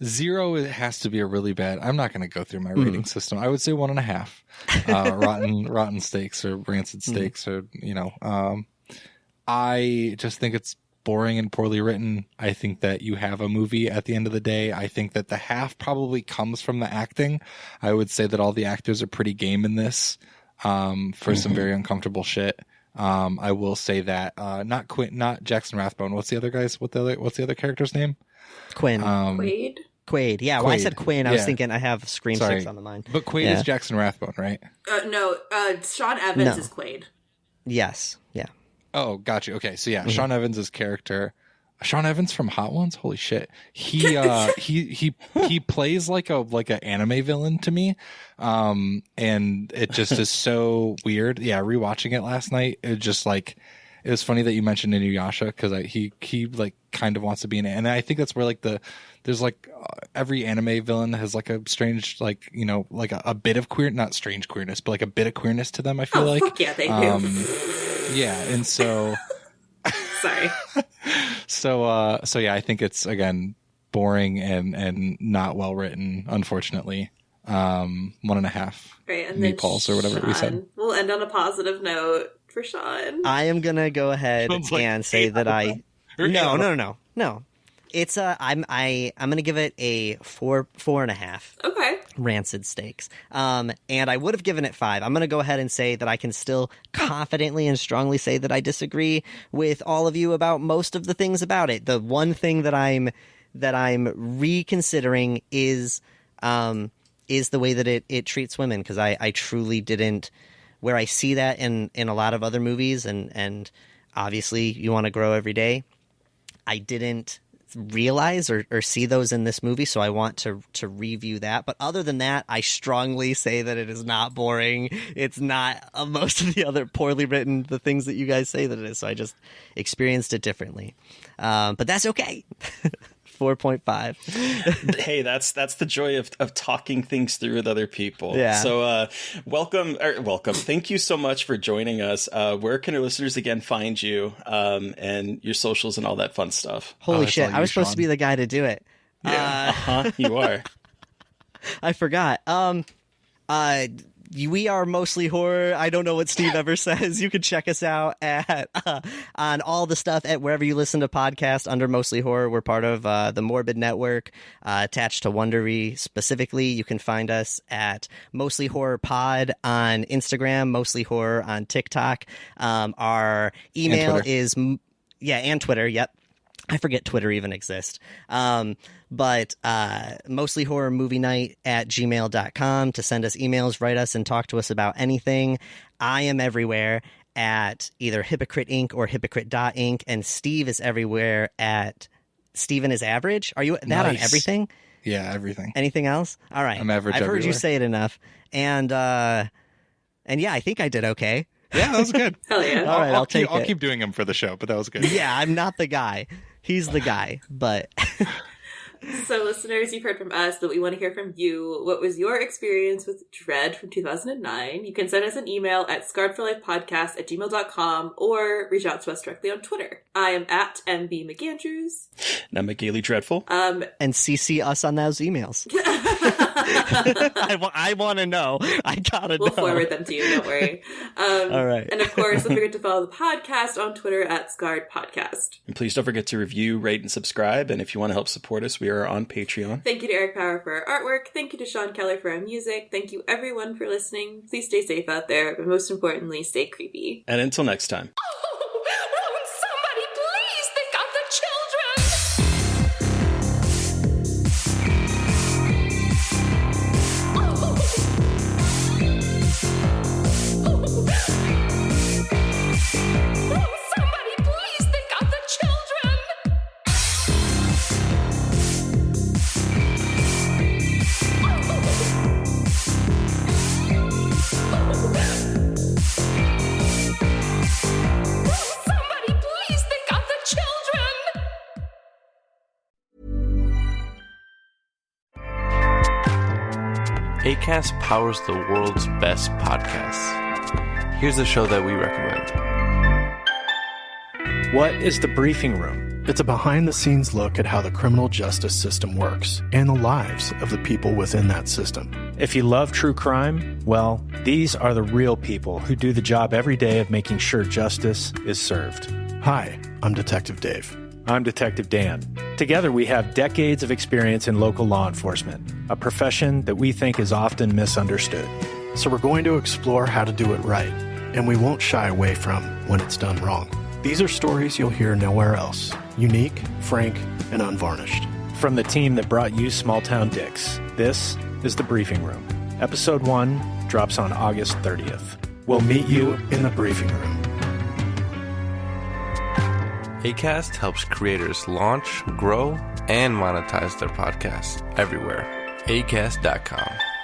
0, it has to be a really bad. I'm not going to go through my rating system. I would say 1.5. Rotten steaks or rancid steaks, or I just think it's boring and poorly written. I think that you have a movie at the end of the day. I think that the half probably comes from the acting. I would say that all the actors are pretty game in this. For some very uncomfortable shit. I will say that not Jackson Rathbone. What's the other character's name? Quinn. Quaid. Yeah, when I said Quinn, I was thinking I have Scream 6 on the mind. But Quaid is Jackson Rathbone, right? No, Sean Evans is Quaid. Yes. Yeah. Oh, gotcha. Okay, so yeah, Sean Evans' character. Sean Evans from Hot Ones, holy shit! He plays like an anime villain to me, and it just is so weird. Yeah, rewatching it last night, it was funny that you mentioned Inuyasha, because he like kind of wants to be and I think that's where there's every anime villain has like a strange like a bit of not strange queerness, but like a bit of queerness to them. I feel like fuck yeah, they do. Yeah, and so. Sorry. So yeah, I think it's again boring and not well written, unfortunately. 1.5 meatballs or whatever we said. We'll end on a positive note for Sean. I am gonna go ahead and say that no. It's I'm gonna give it a 4.5. Okay. Rancid steaks. And I would have given it 5. I'm gonna go ahead and say that I can still confidently and strongly say that I disagree with all of you about most of the things about it. The one thing that I'm reconsidering is the way that it treats women, because I truly didn't, where I see that in a lot of other movies, and obviously you want to grow every day. I didn't realize or see those in this movie, so I want to review that. But other than that, I strongly say that it is not boring. It's not most of the other poorly written, the things that you guys say that it is. So I just experienced it differently. But that's okay. 4.5. Hey, that's the joy of talking things through with other people. Yeah. So welcome. Thank you so much for joining us. Where can our listeners again find you, and your socials and all that fun stuff? Holy shit, I was supposed to be the guy to do it. Yeah. You are. I forgot. We are Mostly Horror. I don't know what Steve ever says. You can check us out at on all the stuff at wherever you listen to podcasts under Mostly Horror. We're part of the Morbid Network, attached to Wondery specifically. You can find us at Mostly Horror Pod on Instagram, Mostly Horror on TikTok. Our email is and Twitter. Yep. I forget Twitter even exists. But Mostly Horror Movie Night at gmail.com to send us emails, write us, and talk to us about anything. I am everywhere at either Hypocrite Inc. or Hypocrite.inc. And Steve is everywhere at Steven is Average. Are you that on everything? Yeah, everything. Anything else? All right. I'm average. I've heard you say it enough. And yeah, I think I did okay. Yeah, that was good. Hell yeah. All right, I'll take it. I'll keep doing them for the show, but that was good. Yeah, I'm not the guy. He's the guy, but... So, listeners, you've heard from us, but we want to hear from you. What was your experience with Dread from 2009? You can send us an email at scarredforlifepodcast@gmail.com or reach out to us directly on Twitter. I am at MB McAndrews. And I'm McGailey Dreadful. And CC us on those emails. I want to know. I gotta know. We'll forward them to you, don't worry. All right. And of course, don't forget to follow the podcast on Twitter at Scarred Podcast. And please don't forget to review, rate, and subscribe. And if you want to help support us, we are on Patreon. Thank you to Eric Power for our artwork. Thank you to Sean Keller for our music. Thank you everyone for listening. Please stay safe out there, but most importantly, stay creepy. And until next time. Somebody please think of the children! Acast powers the world's best podcasts. Here's a show that we recommend. What is The Briefing Room? It's a behind-the-scenes look at how the criminal justice system works and the lives of the people within that system. If you love true crime, well, these are the real people who do the job every day of making sure justice is served. Hi, I'm Detective Dave. I'm Detective Dan. Together, we have decades of experience in local law enforcement, a profession that we think is often misunderstood. So we're going to explore how to do it right, and we won't shy away from when it's done wrong. These are stories you'll hear nowhere else. Unique, frank, and unvarnished. From the team that brought you Small Town Dicks, this is The Briefing Room. Episode 1 drops on August 30th. We'll meet you in the briefing room. Acast helps creators launch, grow, and monetize their podcasts everywhere. Acast.com.